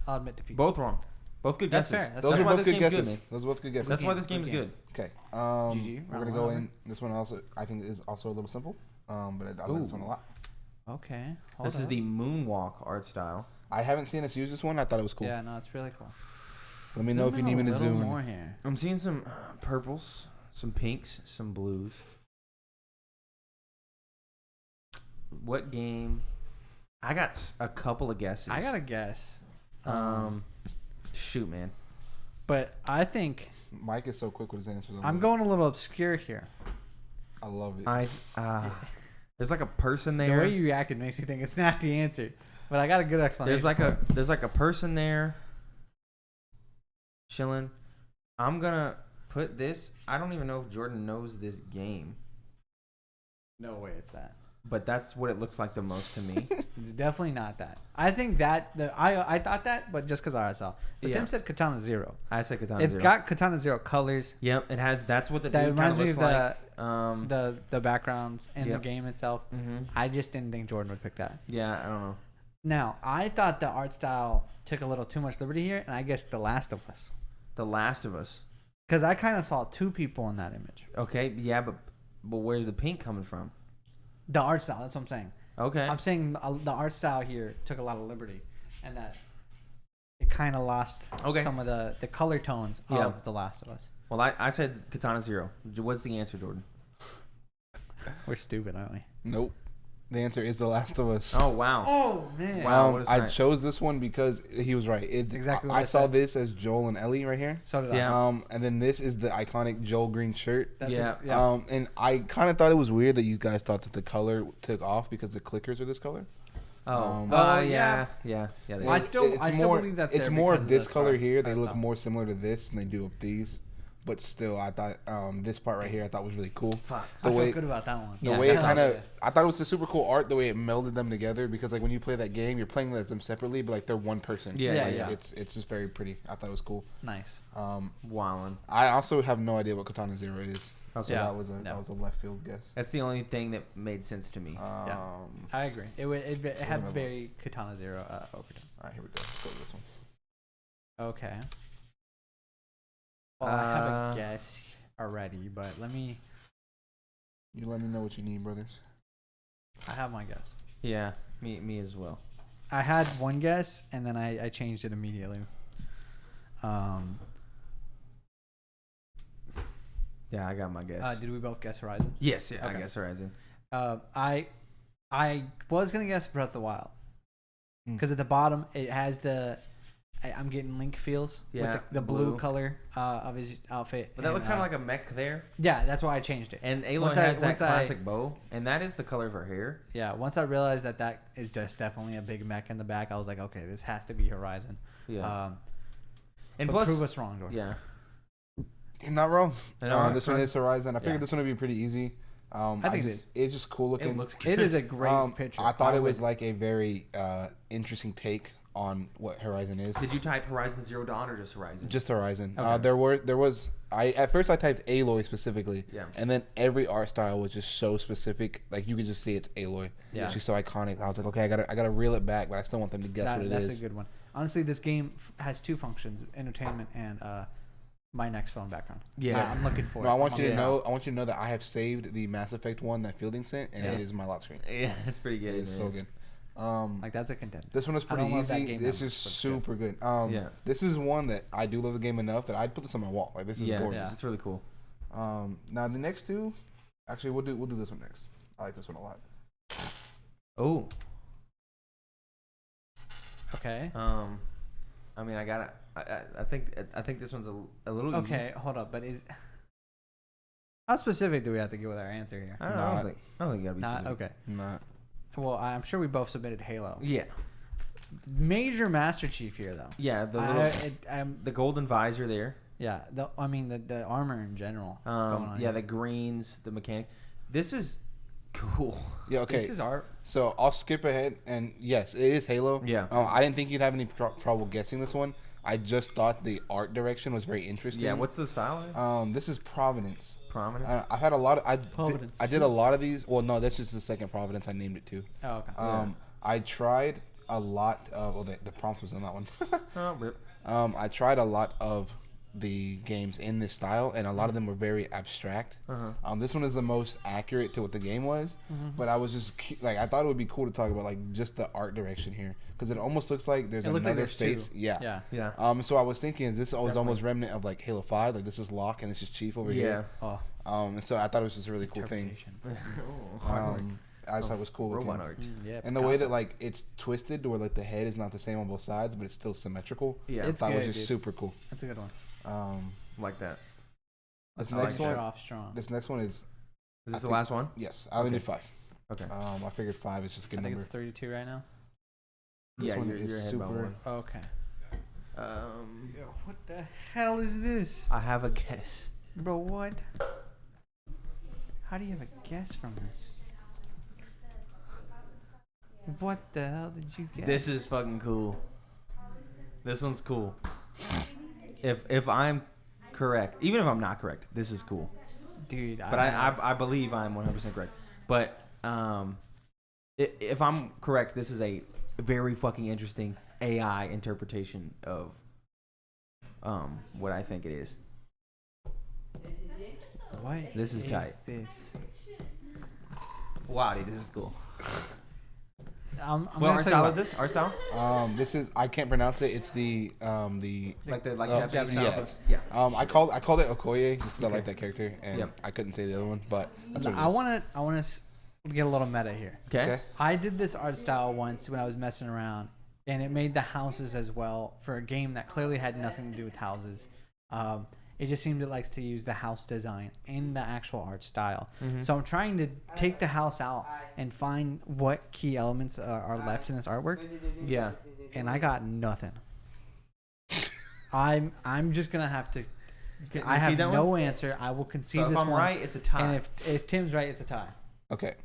admit defeat. Both wrong. Both good guesses. That's fair. Those are both good guesses. Those are both good guesses. That's why this game is good. Okay. GG. We're gonna go in. This one also, I think, is also a little simple. But I like this one a lot. Okay. This is the Moonwalk art style. I haven't seen us use this one. I thought it was cool. Yeah, no, it's really cool. Let me know if you need me to zoom more here. I'm seeing some purples, some pinks, some blues. What game? I got a couple of guesses. I got a guess. Shoot, man. But I think Mike is so quick with his answers. I'm going a little obscure here. I love it. There's like a person there. The way you reacted makes you think it's not the answer. But I got a good explanation. There's like a person there chilling. I'm gonna put this. I don't even know if Jordan knows this game. No way it's that. But that's what it looks like the most to me. It's definitely not that. I think that I thought that, but just because I saw. So Tim said Katana Zero. I said Katana It's Zero. It's got Katana Zero colors. Yep, it has. That's what the that dude kind of looks like. The backgrounds and the game itself. Mm-hmm. I just didn't think Jordan would pick that. Yeah, I don't know. Now I thought the art style took a little too much liberty here, and I guess The Last of Us. The Last of Us. Because I kind of saw two people in that image. Okay, yeah, but where's the pink coming from? The art style, that's what I'm saying. Okay. I'm saying the art style here took a lot of liberty, and that it kind of lost some of the color tones of The Last of Us. Well, I said Katana Zero. What's the answer, Jordan? We're stupid, aren't we? Nope. The answer is The Last of Us. Oh, wow. Oh, man. Wow. I chose this one because he was right. Exactly what I saw said. this as Joel and Ellie right here. So did I. Yeah. And then this is the iconic Joel green shirt. That's yeah. And I kind of thought it was weird that you guys thought that the color took off because the clickers are this color. Yeah. I still believe that's it's there more because of this the color here. They art look style. more similar to this than they do of these. But still, I thought this part right here I thought was really cool. Fuck. I feel good about that one. The way it kind of, I thought it was a super cool art. The way it melded them together because like when you play that game, you're playing them separately, but like they're one person. Yeah. It's just very pretty. I thought it was cool. Nice. Wildin'. I also have no idea what Katana Zero is. Okay. So that was a left field guess. That's the only thing that made sense to me. I agree. It had very Katana Zero overtone. All right, here we go. Let's go with this one. Okay. Well, I have a guess already, but let me. You let me know what you need, brothers. I have my guess. Yeah, me as well. I had one guess and then I changed it immediately. Yeah, I got my guess. Did we both guess Horizon? Yes, yeah, Okay. I guess Horizon. I was gonna guess Breath of the Wild because at the bottom it has I'm getting Link feels with the blue color of his outfit. But that looks kind of like a mech there. Yeah, that's why I changed it. And Aloy has that classic bow, and that is the color of her hair. Yeah, once I realized that is just definitely a big mech in the back, I was like, okay, this has to be Horizon. Yeah. And plus, prove us wrong, Jordan. Yeah. You're not wrong. This one right. is Horizon. I figured this one would be pretty easy. I think it's just cool looking. It looks good. It is a great picture. I thought it was like a very interesting take on what Horizon is. Did you type Horizon Zero Dawn or just Horizon? Just Horizon. Okay. At first I typed Aloy specifically. Yeah. And then every art style was just so specific. Like you could just see it's Aloy. Yeah. She's so iconic. I was like, okay, I gotta reel it back, but I still want them to guess what it is. That's a good one. Honestly, this game has two functions: entertainment and my next phone background. Yeah. I'm looking for. No, I want you to know that I have saved the Mass Effect one that Fielding sent, and Yeah. it is my lock screen. Yeah, it's pretty good. It is so good. Like that's a contender. This one is pretty love that easy. game This that is much, but it's super good. Yeah. This is one that I do love the game enough that I'd put this on my wall. Like this is gorgeous. Yeah, it's really cool. Now the next two, actually we'll do this one next. I like this one a lot. Oh. Okay. I mean, I think this one's a little easy. Okay, hold up. But how specific do we have to get with our answer here? I don't think you gotta be Not specific. okay. Not. Well, I'm sure we both submitted Halo. Yeah. Major Master Chief here, though. Yeah, the golden visor there. Yeah, the armor in general. going on Yeah, here. the greens, the mechanics. This is cool. Yeah, okay. This is art. So I'll skip ahead, and yes, it is Halo. Yeah. I didn't think you'd have any trouble guessing this one. I just thought the art direction was very interesting. Yeah, what's the style? This is Providence. Prominent. I've had a lot of Providence I did a lot of these. Well, no, that's just the second Providence. I named it too. Oh, okay. I tried a lot of. Oh, the prompt was on that one. Oh, rip. I tried a lot of the games in this style, and a lot of them were very abstract. This one is the most accurate to what the game was, but I was just like, I thought it would be cool to talk about like just the art direction here, because it almost looks like there's another face. Yeah. So I was thinking, is this was almost remnant of like Halo 5? Like this is Locke and this is Chief over here. So I thought it was just a really cool thing. I just thought it was cool looking. Robot art. And the way that like it's twisted to where like the head is not the same on both sides, but it's still symmetrical. Yeah, I thought it was just super cool. That's a good one. Like that. This Like next one. off strong. This next one is. Is this the last one? Yes, I only did 5. Okay. I figured 5 is just a good I think number. it's 32 right now. This one you're is ahead by super. one. Okay. Yo, What the hell is this? I have a guess. Bro, what? How do you have a guess from this? What the hell did you get? This is fucking cool. This one's cool. If I'm correct, even if I'm not correct, this is cool. Dude, But I believe I'm 100% correct. But if I'm correct, this is a very fucking interesting AI interpretation of what I think it is. What? This is tight. This? Wow, dude, this is cool. I'm What art style is this? Art style? This is, I can't pronounce it. It's the Like the Japanese Japanese style? yeah. Yeah. I called it Okoye just because I like that character, and I couldn't say the other one, but that's what it is. I want to get a little meta here. Okay. I did this art style once when I was messing around, and it made the houses as well for a game that clearly had nothing to do with houses. It just seemed it likes to use the house design in the actual art style. So I'm trying to take the house out and find what key elements are left in this artwork. Yeah. And I got nothing. I'm just gonna have to. I have no answer. I will concede this one. If I'm right, it's a tie. And if Tim's right, it's a tie. Okay.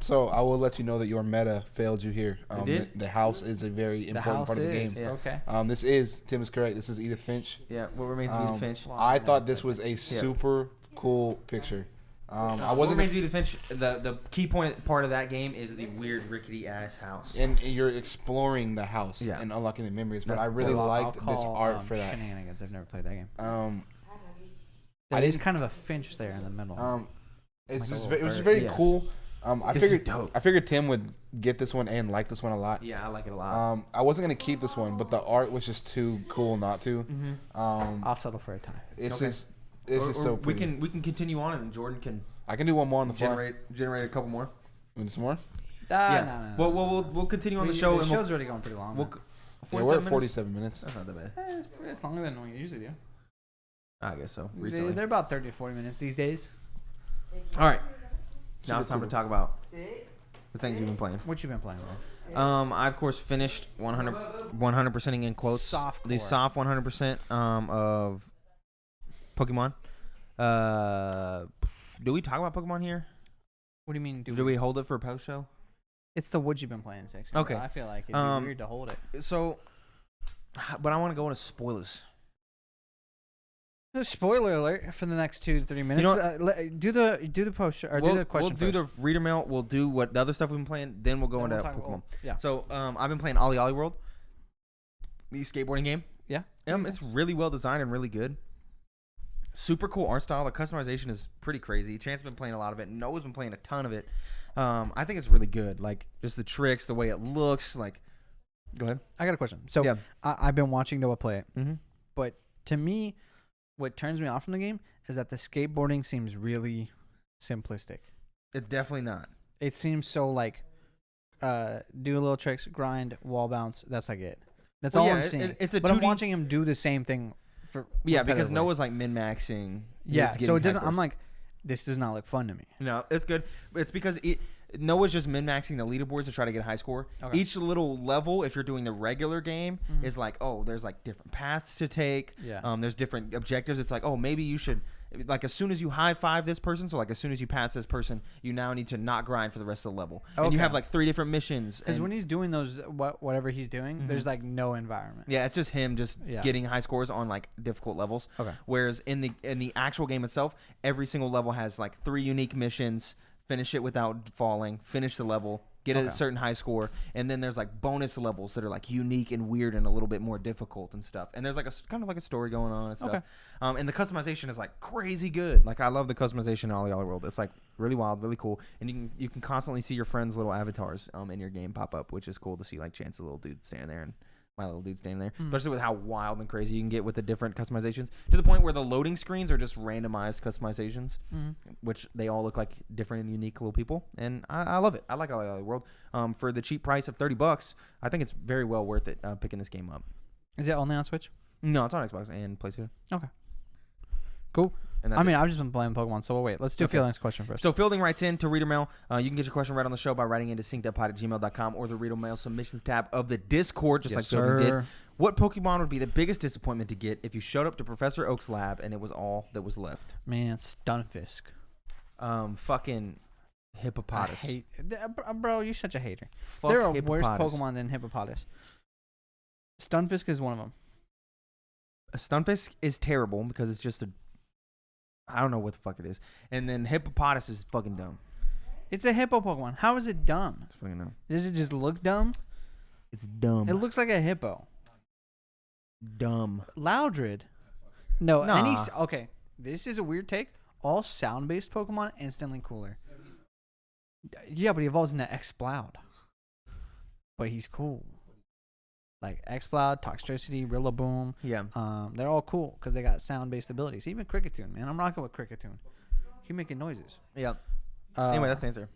So I will let you know that your meta failed you here. It did? The house is a very important part of the game. Yeah. Okay. Tim is correct. This is Edith Finch. Yeah. What remains of Edith Finch? I thought this was a super cool picture. I wasn't. What remains of Edith Finch? The key part of that game is the weird rickety ass house. And you're exploring the house and unlocking the memories. But I really liked this art for that. Shenanigans. I've never played that game. I There's kind of a finch there in the middle. It's Like just a it was bird. very Yes. cool. I This is figured dope. I figured Tim would get this one and like this one a lot. Yeah, I like it a lot. I wasn't gonna keep this one, but the art was just too cool not to. I'll settle for a tie. It's Okay. just it's just so we pretty. can continue on, and then Jordan can I can do one more on the fly. generate a couple more. Want some more? Yeah. No. Well, we'll continue on the show. The and show's already going pretty long. we'll, Yeah, we're at 47 minutes. That's not that bad. It's longer than we usually do. I guess so. Recently. They're about 30 to 40 minutes these days. All right. Now Super it's time cool. to talk about the things we've been playing. What you been playing, bro? I of course finished 100%ing in quotes the soft 100% of Pokemon. Do we talk about Pokemon here? What do you mean? Do we hold it for a post show? It's the what you been playing section. Okay. I feel like it'd be weird to hold it. So, but I want to go into spoilers. Spoiler alert for the next 2 to 3 minutes. Do the post or do the question. We'll do first. the reader mail. We'll do what the other stuff we've been playing. Then we'll go Then into we'll talk- Pokemon. yeah. So I've been playing Olli Olli World, the skateboarding game. Yeah. It's really well designed and really good. Super cool art style. The customization is pretty crazy. Chance's been playing a lot of it. Noah's been playing a ton of it. I think it's really good. Like just the tricks, the way it looks. Like, go ahead. I got a question. So Yeah. I've been watching Noah play it, Mm-hmm. but to me, what turns me off from the game is that the skateboarding seems really simplistic. It's definitely not. It seems so like do a little tricks, grind, wall bounce. That's like it. That's all I'm seeing. It's a but I'm 2D watching him do the same thing for because repetitively. Noah's like min-maxing. Yeah, He's so getting it doesn't. high I'm like, this does not look fun to me. No, it's good. It's because Noah's just min-maxing the leaderboards to try to get a high score. Okay. Each little level, if you're doing the regular game, is like, oh, there's like different paths to take. Yeah. There's different objectives. It's like, oh, maybe you should, like, as soon as you high five this person, so like as soon as you pass this person, you now need to not grind for the rest of the level. And you Okay. have like 3 different missions. Because and- when he's doing those, whatever he's doing, there's like no environment. Yeah, it's just him just Yeah. getting high scores on like difficult levels. Okay. Whereas in the actual game itself, every single level has like 3 unique missions. Finish it without falling. Finish the level. get a certain high score, and then there's like bonus levels that are like unique and weird and a little bit more difficult and stuff. And there's like a kind of like a story going on and stuff. And the customization is like crazy good. Like I love the customization in Olli Olli World. It's like really wild, really cool, and you can constantly see your friends' little avatars in your game pop up, which is cool to see. Like Chance's little dude standing there and my little dude standing there, especially with how wild and crazy you can get with the different customizations, to the point where the loading screens are just randomized customizations, which they all look like different and unique little people, and I love it. I like Olli Olli World. For the cheap price of $30, I think it's very well worth it picking this game up. Is it only on Switch? No, it's on Xbox and PlayStation. Okay. Cool. I've just been playing Pokemon, so we'll wait. Let's do Fielding's question first. So Fielding writes in to Reader Mail. You can get your question right on the show by writing into synceduppod@gmail.com or the Reader Mail submissions tab of the Discord, just like Fielding did. What Pokemon would be the biggest disappointment to get if you showed up to Professor Oak's lab and it was all that was left? Man, Stunfisk. Fucking Hippopotas. Bro, you're such a hater. Fuck there are Hippopotas. worse Pokemon than Hippopotas. Stunfisk is one of them. Stunfisk is terrible because it's just I don't know what the fuck it is. And then Hippopotas is fucking dumb. It's a hippo Pokemon. How is it dumb? It's fucking dumb. Does it just look dumb? It's dumb. It looks like a hippo. Dumb. Loudred. No, nah. Okay, this is a weird take. All sound-based Pokemon instantly cooler. Yeah, but he evolves into Exploud. But he's cool. Like Exploud, Toxtricity, Rillaboom. Yeah. They're all cool because they got sound-based abilities. Even Kricketune, man. I'm rocking with Kricketune. He's making noises. Yeah. Anyway, that's the answer.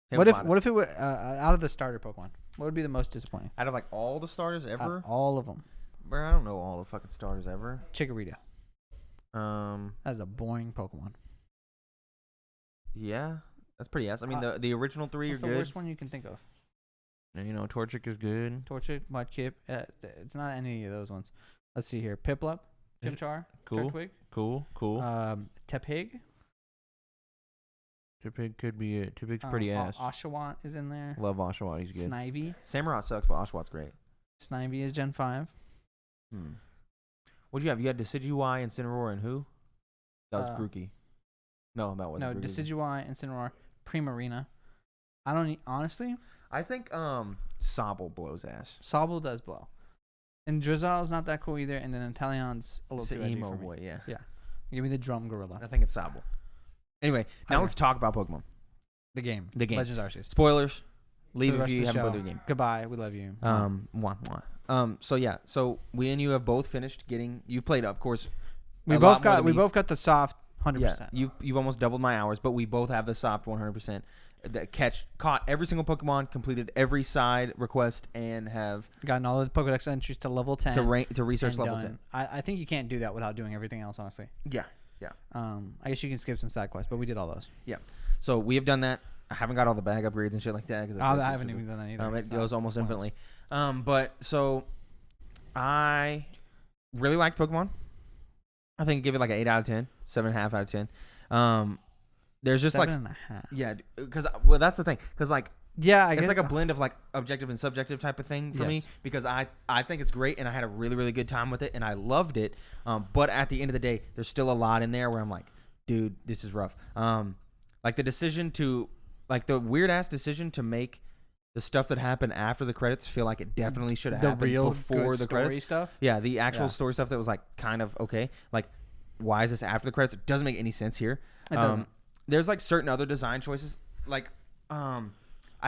What if it were out of the starter Pokemon? What would be the most disappointing? Out of like all the starters ever? All of them. Bro, I don't know all the fucking starters ever. Chikorita. That's a boring Pokemon. Yeah, that's pretty ass. I mean, the original three are good. What's the worst one you can think of? And, Torchic is good. Torchic, Mudkip. It's not any of those ones. Let's see here. Piplup, Chimchar, cool. Turtwig. Cool. Tepig. Tepig could be it. Tepig's pretty ass. Oshawott is in there. Love Oshawott. He's good. Snivy. Samurott sucks, but Oshawott's great. Snivy is Gen 5. What'd you have? You had Decidueye, Incineroar, and who? That was Grookey. No, that wasn't Grookey. Decidueye, Incineroar, Primarina. Honestly, I think Sobble blows ass. Sobble does blow. And Drizzle's not that cool either, and then Inteleon's a little too edgy emo for me. boy, yeah. Yeah. Give me the drum gorilla. I think it's Sobble. Anyway, now let's talk about Pokemon. The game. Legends Arceus. Spoilers. Leave if you haven't played the game. Goodbye. We love you. So we and you have both finished getting. You've played, of course. We both got the soft 100%. Yeah, you've almost doubled my hours, but we both have the soft 100%. Caught every single Pokemon, completed every side request, and have gotten all the Pokedex entries to level 10 to research level 10. I think you can't do that without doing everything else, honestly. Yeah. I guess you can skip some side quests, but we did all those. Yeah. So we have done that. I haven't got all the bag upgrades and shit like that. I haven't even done that either. It goes almost infinitely. But so I really liked Pokemon. I think give it like an 8 out of 10, 7.5 out of 10. There's just 7.5. Yeah, because that's the thing. Because it's like a blend of like objective and subjective type of thing for me, because I think it's great and I had a really, really good time with it and I loved it. But at the end of the day, there's still a lot in there where I'm like, dude, this is rough. Like the weird ass decision to make the stuff that happened after the credits feel like it definitely should have happened before the credits. Stuff? Yeah, the actual story stuff that was like kind of okay. Like, why is this after the credits? It doesn't make any sense here. It doesn't. There's like certain other design choices. Like, I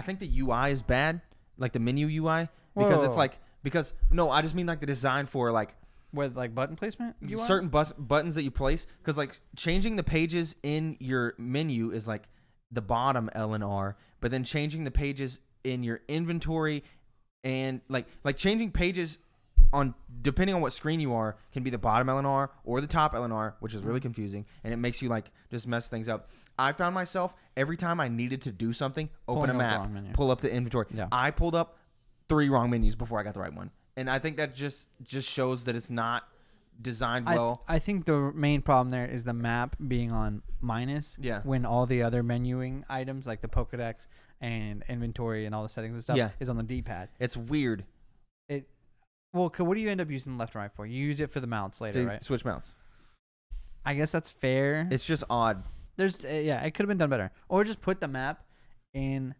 think the UI is bad, like the menu UI, because it's like I just mean like the design for like with like button placement. UI? Certain buttons that you place, because like changing the pages in your menu is like the bottom L and R, but then changing the pages in your inventory and like changing pages on depending on what screen you are can be the bottom L and R or the top L and R, which is really confusing, and it makes you like just mess things up. I found myself every time I needed to do something, open a map, pull up the inventory. Yeah. I pulled up 3 wrong menus before I got the right one, and I think that just shows that it's not designed well. I think the main problem there is the map being on minus. Yeah. When all the other menuing items like the Pokedex and inventory and all the settings and stuff is on the D-pad. It's weird. Well, what do you end up using left and right for? You use it for the mounts later, right? Switch mounts. I guess that's fair. It's just odd. It could have been done better, or just put the map in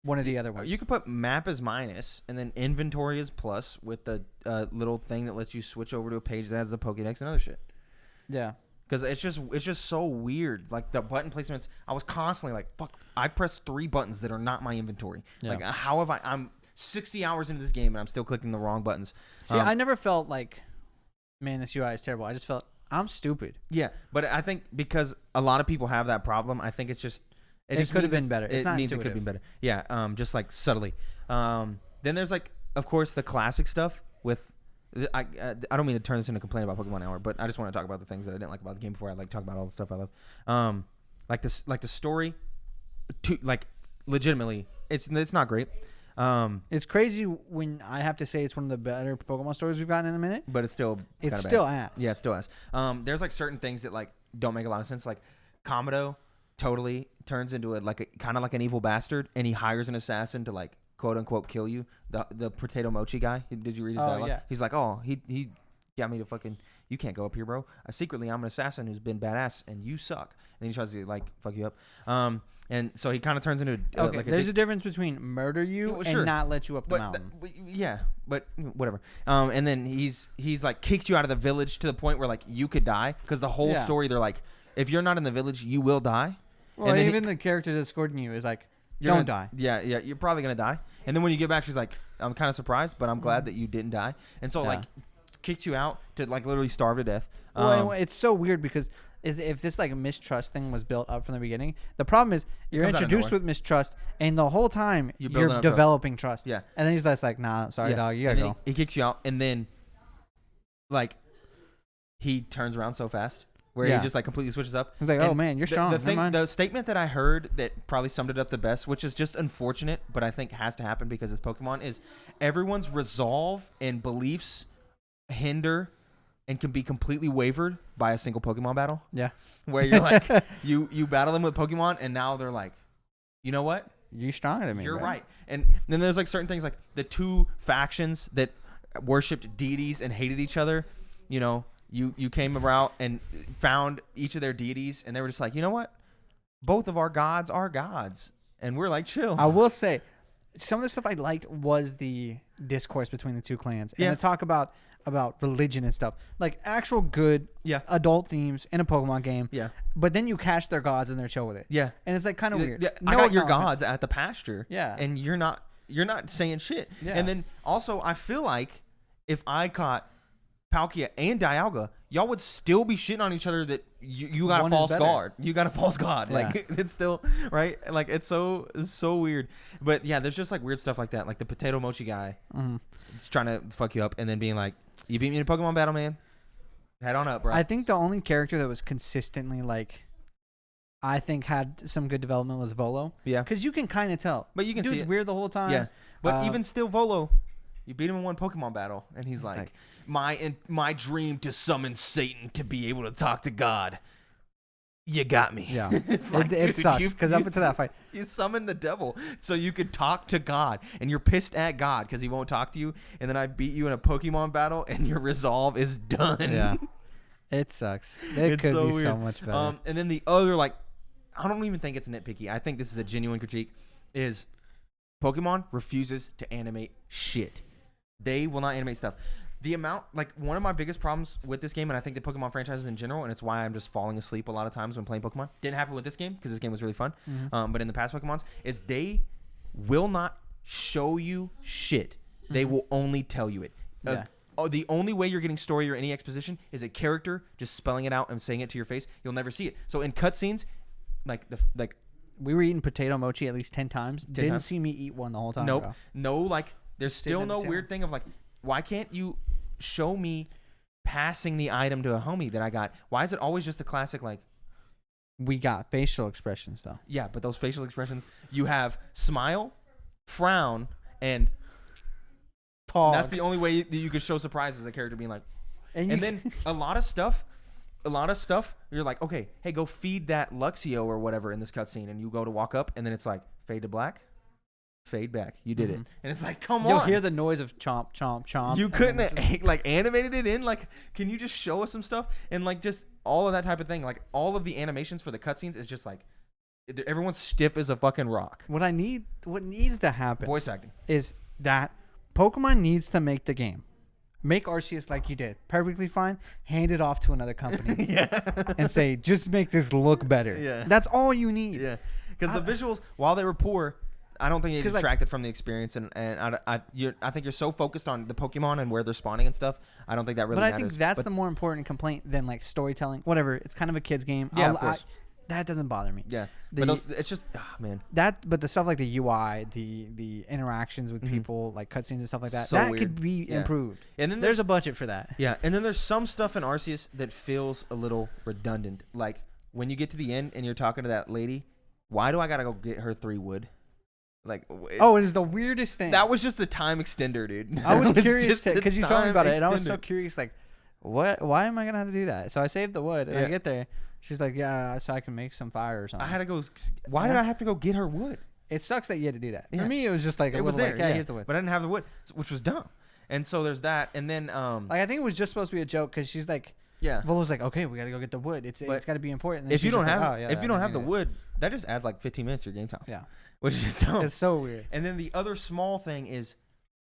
one of the other ones. You could put map as minus and then inventory as plus with the little thing that lets you switch over to a page that has the Pokédex and other shit. Yeah. Because it's just so weird. Like the button placements, I was constantly like, fuck, I pressed 3 buttons that are not my inventory. Yeah. Like how have I'm 60 hours into this game and I'm still clicking the wrong buttons. See, I never felt like, man, this UI is terrible. I just felt I'm stupid. Yeah, but I think because a lot of people have that problem, I think it's just it could have been better. It means it could have been better. Yeah, just like subtly. Then there's like, of course, the classic stuff with. I don't mean to turn this into a complaint about Pokemon Hour, but I just want to talk about the things that I didn't like about the game before I like talk about all the stuff I love. Like the story, like legitimately, it's not great. It's crazy when I have to say it's one of the better Pokemon stories we've gotten in a minute. But it's still ass. Yeah, it's still ass. There's like certain things that like don't make a lot of sense. Like Kamado totally turns into kind of like an evil bastard, and he hires an assassin to like quote unquote kill you. The potato mochi guy. Did you read his dialogue? Yeah. He's like, oh, he got me to fucking. You can't go up here, bro. Secretly, I'm an assassin who's been badass, and you suck. And then he tries to like fuck you up. And so he kind of turns into okay. There's a difference between murder you and not let you up the mountain. But whatever. And then he's like kicks you out of the village to the point where like you could die because the whole story they're like, if you're not in the village, you will die. Well, and even the character that's escorting you is like, don't die. Yeah, you're probably gonna die. And then when you get back, she's like, I'm kind of surprised, but I'm glad that you didn't die. And so like kicks you out to like literally starve to death. Well, it's so weird because if this like mistrust thing was built up from the beginning, the problem is you're introduced with mistrust, and the whole time you're developing trust. Yeah. And then he's just like, nah, sorry, dog, you gotta go. He kicks you out, and then like he turns around so fast. Where he just like completely switches up. He's like, oh man, you're strong. The statement that I heard that probably summed it up the best, which is just unfortunate, but I think has to happen because it's Pokemon, is everyone's resolve and beliefs hinder and can be completely wavered by a single Pokemon battle. Yeah. Where you're like, you battle them with Pokemon, and now they're like, you know what? You're stronger than me. You're right. And then there's like certain things like the 2 factions that worshipped deities and hated each other, you know. You came around and found each of their deities, and they were just like, you know what? Both of our gods are gods, and we're like, chill. I will say, some of the stuff I liked was the discourse between the 2 clans, and the talk about religion and stuff, like actual good adult themes in a Pokemon game. Yeah. But then you catch their gods and they're chill with it. Yeah. And it's like kind of weird. Yeah. I got your gods at the pasture. Yeah. And you're not saying shit. Yeah. And then also, I feel like if I caught Palkia and Dialga, y'all would still be shitting on each other that you got a false god. You got a false god. Yeah. Like it's still right. Like it's so weird. But yeah, there's just like weird stuff like that. Like the potato mochi guy trying to fuck you up and then being like, you beat me in a Pokemon battle, man. Head on up, bro. I think the only character that was consistently like, I think had some good development was Volo. Yeah. Because you can kind of tell. But you can see it's weird the whole time. Yeah. But even still, Volo, you beat him in one Pokemon battle, and he's like my dream to summon Satan to be able to talk to God. You got me. Yeah. It's like, it sucks because up until that fight, you summoned the devil so you could talk to God, and you're pissed at God because he won't talk to you. And then I beat you in a Pokemon battle, and your resolve is done. Yeah. It sucks. It could be so much better. And then the other, like, I don't even think it's nitpicky. I think this is a genuine critique. Is Pokemon refuses to animate shit. They will not animate stuff. The amount, like, one of my biggest problems with this game, and I think the Pokemon franchises in general, and it's why I'm just falling asleep a lot of times when playing Pokemon. Didn't happen with this game because this game was really fun. Mm-hmm. But in the past Pokemons, is they will not show you shit. Mm-hmm. They will only tell you it. Yeah. The only way you're getting story or any exposition is a character just spelling it out and saying it to your face. You'll never see it. So in cutscenes, we were eating potato mochi at least 10 times. Didn't see me eat one the whole time. Nope. Bro. No, like there's still no weird thing of like, why can't you show me passing the item to a homie that I got? Why is it always just a classic like? We got facial expressions though. Yeah, but those facial expressions, you have smile, frown, and pause. That's the only way that you could show surprise as a character being like. And then a lot of stuff, you're like, okay, hey, go feed that Luxio or whatever in this cutscene, and you go to walk up, and then it's like fade to black. Fade back. You did it. And it's like, come on. You'll hear the noise of chomp, chomp, chomp. You couldn't have, like animated it in. Like, can you just show us some stuff? And like just all of that type of thing. Like all of the animations for the cutscenes is just like, everyone's stiff as a fucking rock. What needs to happen Voice acting. is that Pokemon needs to make the game. Make Arceus like you did. Perfectly fine. Hand it off to another company. And say, just make this look better. Yeah. That's all you need. Yeah. Because the visuals, while they were poor, I don't think they detracted from the experience. And I think you're so focused on the Pokemon and where they're spawning and stuff. I don't think that really matters. But I think that's the more important complaint than like storytelling. Whatever. It's kind of a kid's game. Yeah, of course. That doesn't bother me. Yeah. It's just, man. But the stuff like the UI, the interactions with people, like cutscenes and stuff like that, So that weird. could be improved. And then there's a budget for that. Yeah. And then there's some stuff in Arceus that feels a little redundant. Like when you get to the end and you're talking to that lady, why do I got to go get her 3 wood? Like, it is the weirdest thing. That was just the time extender, dude. I was curious because you told me about it, and I was so extender. curious, like, what? Why am I gonna have to do that? So I saved the wood, and I get there. She's like, yeah, so I can make some fire or something. I had to go. Why did I have to go get her wood? It sucks that you had to do that. Yeah. For me, it was just like it was there. like, here's the wood. But I didn't have the wood, which was dumb. And so there's that. And then like I think it was just supposed to be a joke because she's like, Volo's like, okay, we gotta go get the wood. It's got to be important. And if you don't have the wood, that just adds like 15 minutes to your game time. Yeah, which is dumb. It's so weird. And then the other small thing is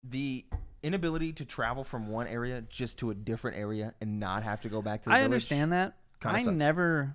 the inability to travel from one area just to a different area and not have to go back to the village. Understand that. I sucks. never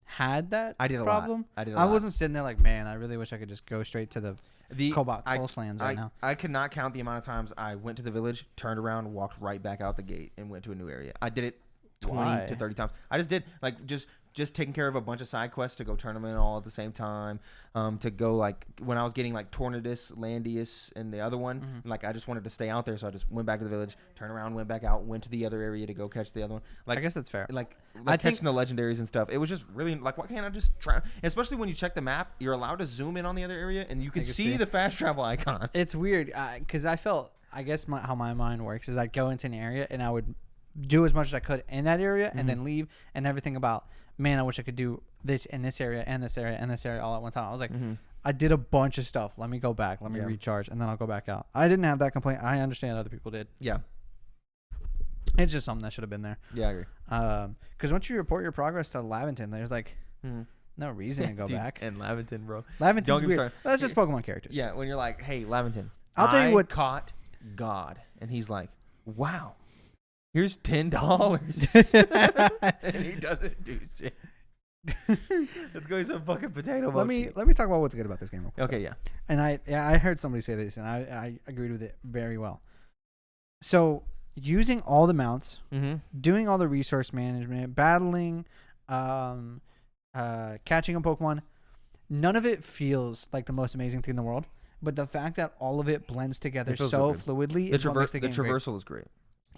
had that problem. I did a lot. I wasn't sitting there like, man, I really wish I could just go straight to the Cobalt Coastlands right now. I could not count the amount of times I went to the village, turned around, walked right back out the gate, and went to a new area. I did it 20 to 30 times. I just did like just taking care of a bunch of side quests to go turn them in all at the same time. To go like when I was getting like Tornadus, Landius, and the other one, like I just wanted to stay out there, so I just went back to the village, turned around, went back out, went to the other area to go catch the other one. Like I guess that's fair. Like catching the legendaries and stuff. It was just really like, why can't I just try? Especially when you check the map, you're allowed to zoom in on the other area, and you can see the fast travel icon. It's weird because I felt, I guess how my mind works is I'd go into an area and I would do as much as I could in that area and then leave, and everything about, man, I wish I could do this in this area and this area and this area all at one time. I was like, I did a bunch of stuff. Let me go back. Let me recharge, and then I'll go back out. I didn't have that complaint. I understand other people did. Yeah. It's just something that should have been there. Yeah, I agree. Because once you report your progress to Laventon, there's like no reason to go back. And Laventon, bro. Laventon's weird. That's just Pokemon characters. Yeah, when you're like, hey, Laventon, I'll tell you what caught God. And he's like, wow. Here's $10. And he doesn't do shit. Let's go eat some fucking potato. Let me talk about what's good about this game real quick. Okay, yeah. And I heard somebody say this, and I agreed with it very well. So using all the mounts, doing all the resource management, battling, catching a Pokemon, none of it feels like the most amazing thing in the world. But the fact that all of it blends together so fluidly is what makes the game great. The traversal is great.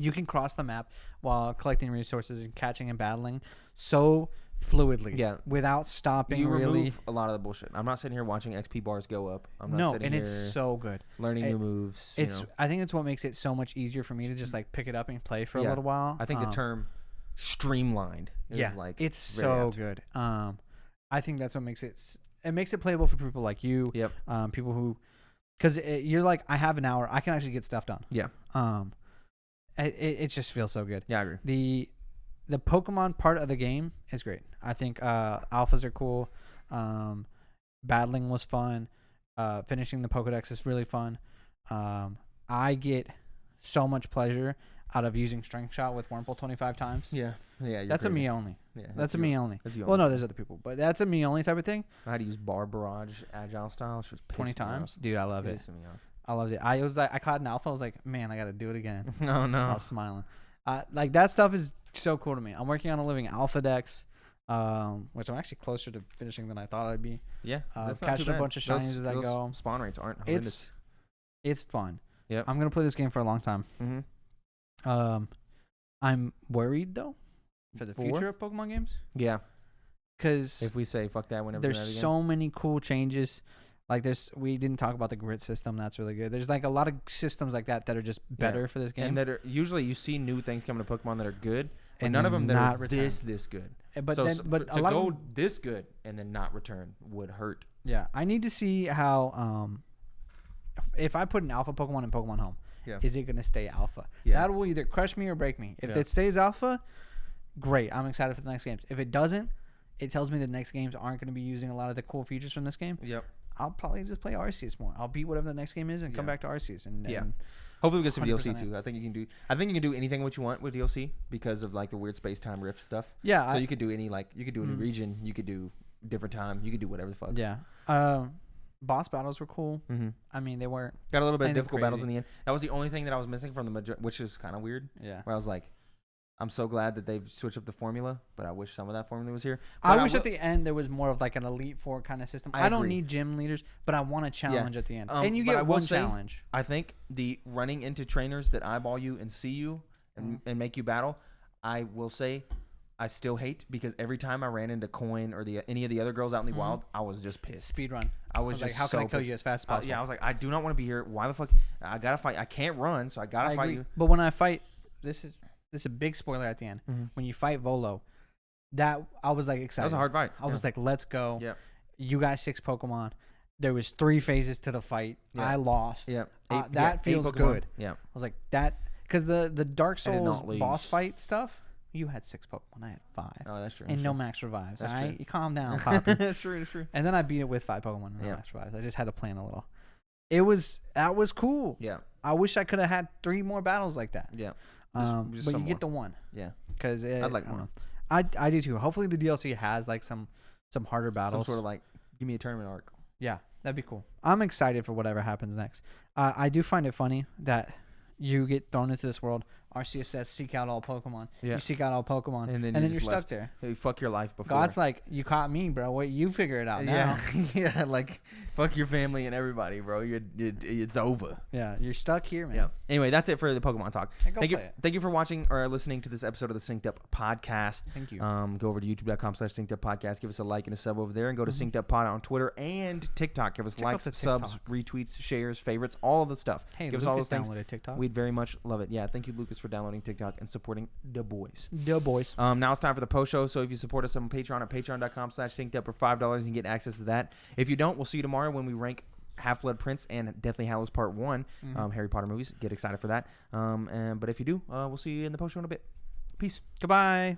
You can cross the map while collecting resources and catching and battling so fluidly, without stopping. You really remove a lot of the bullshit. I'm not sitting here watching XP bars go up. I'm not no, sitting and here it's so good. Learning new moves. I think it's what makes it so much easier for me to just like pick it up and play for a little while. I think the term streamlined is like it's so good. I think that's what makes it playable for people like you. Yep. People who, because you're like, I have an hour, I can actually get stuff done. Yeah. It just feels so good. Yeah, I agree. The Pokemon part of the game is great. I think alphas are cool. Battling was fun. Finishing the Pokedex is really fun. I get so much pleasure out of using Strength Shot with Wurmple 25 times. Yeah. That's crazy. a me only. Yeah, that's a me only. That's you well, no, there's other people, but that's a me only type of thing. I had to use Bar Barrage Agile Style. 20 times, dude. I love it. Me off. I loved it. I was like, I caught an alpha. I was like, man, I got to do it again. Oh no. I was smiling. Like that stuff is so cool to me. I'm working on a living alpha dex, which I'm actually closer to finishing than I thought I'd be. Yeah. Catching a bunch of shinies as I go. Spawn rates aren't horrendous. It's fun. Yeah. I'm gonna play this game for a long time. I'm worried though for the future of Pokemon games. Yeah. Because if we say fuck that whenever there's so many cool changes. Like we didn't talk about the grit system. That's really good. There's like a lot of systems like that are just better for this game. And that are usually you see new things coming to Pokemon that are good, but and none of them that are this good. But so, but to go this good and then not return would hurt. Yeah, I need to see how if I put an alpha Pokemon in Pokemon Home, is it gonna stay alpha? Yeah. That will either crush me or break me. If it stays alpha, great. I'm excited for the next games. If it doesn't, it tells me the next games aren't going to be using a lot of the cool features from this game. Yep. I'll probably just play Arceus more. I'll beat whatever the next game is and come back to Arceus. And hopefully we get some DLC too. I think you can do anything what you want with DLC because of like the weird space time rift stuff. Yeah. So you could do any you could do a new region. You could do different time. You could do whatever the fuck. Yeah. Boss battles were cool. Mm-hmm. I mean, they weren't. Got a little bit of difficult battles in the end. That was the only thing that I was missing from which is kind of weird. Yeah. Where I was like, I'm so glad that they've switched up the formula, but I wish some of that formula was here. I wish at the end there was more of like an Elite Four kind of system. I don't need gym leaders, but I want a challenge at the end. And you get one challenge. I think the running into trainers that eyeball you and see you and make you battle, I will say I still hate because every time I ran into Coin or any of the other girls out in the wild, I was just pissed. Speed run. I was just like, how can I kill you as fast as possible? I was like, I do not want to be here. Why the fuck? I gotta fight. I can't run, so I gotta fight you. But when I fight, this is a big spoiler at the end. When you fight Volo, that I was like excited. That was a hard fight. I was like, let's go. Yeah. You got 6 Pokemon. There was 3 phases to the fight. I lost. Yeah. That feels good. Yeah. I was like that because the Dark Souls boss fight stuff. You had 6 Pokemon. I had 5. Oh, that's true. And no max revives. All right, you calm down, Poppy. That's true. That's true. And then I beat it with 5 Pokemon and no max revives. I just had to plan a little. That was cool. Yeah. I wish I could have had 3 more battles like that. Yeah. But you get the one. Yeah. Because I'd like more. I do too. Hopefully the DLC has like some harder battles. Some sort of like, give me a tournament arc. Yeah, that'd be cool. I'm excited for whatever happens next. I do find it funny that you get thrown into this world. Arceus says, seek out all Pokemon. Yeah. You seek out all Pokemon. And then you're stuck there. Hey, fuck your life before. God's like, you caught me, bro. Wait, you figure it out now. Yeah, like, fuck your family and everybody, bro. It's over. Yeah, you're stuck here, man. Yeah. Anyway, that's it for the Pokemon Talk. Thank you for watching or listening to this episode of the Synced Up Podcast. Thank you. Go over to youtube.com/syncedupodcast. Give us a like and a sub over there. And go to Synced Up Pod on Twitter and TikTok. Give us likes, subs, retweets, shares, favorites, all of the stuff. Hey, give Lucas us all those things. Downloaded TikTok. We'd very much love it. Yeah, thank you, Lucas, for downloading TikTok and supporting the boys. Now it's time for the post show. So if you support us on Patreon at patreon.com/synced up for $5, you can get access to that. If you don't, we'll see you tomorrow when we rank Half-Blood Prince and Deathly Hallows Part 1, Harry Potter movies. Get excited for that. But if you do, we'll see you in the post show in a bit. Peace. Goodbye.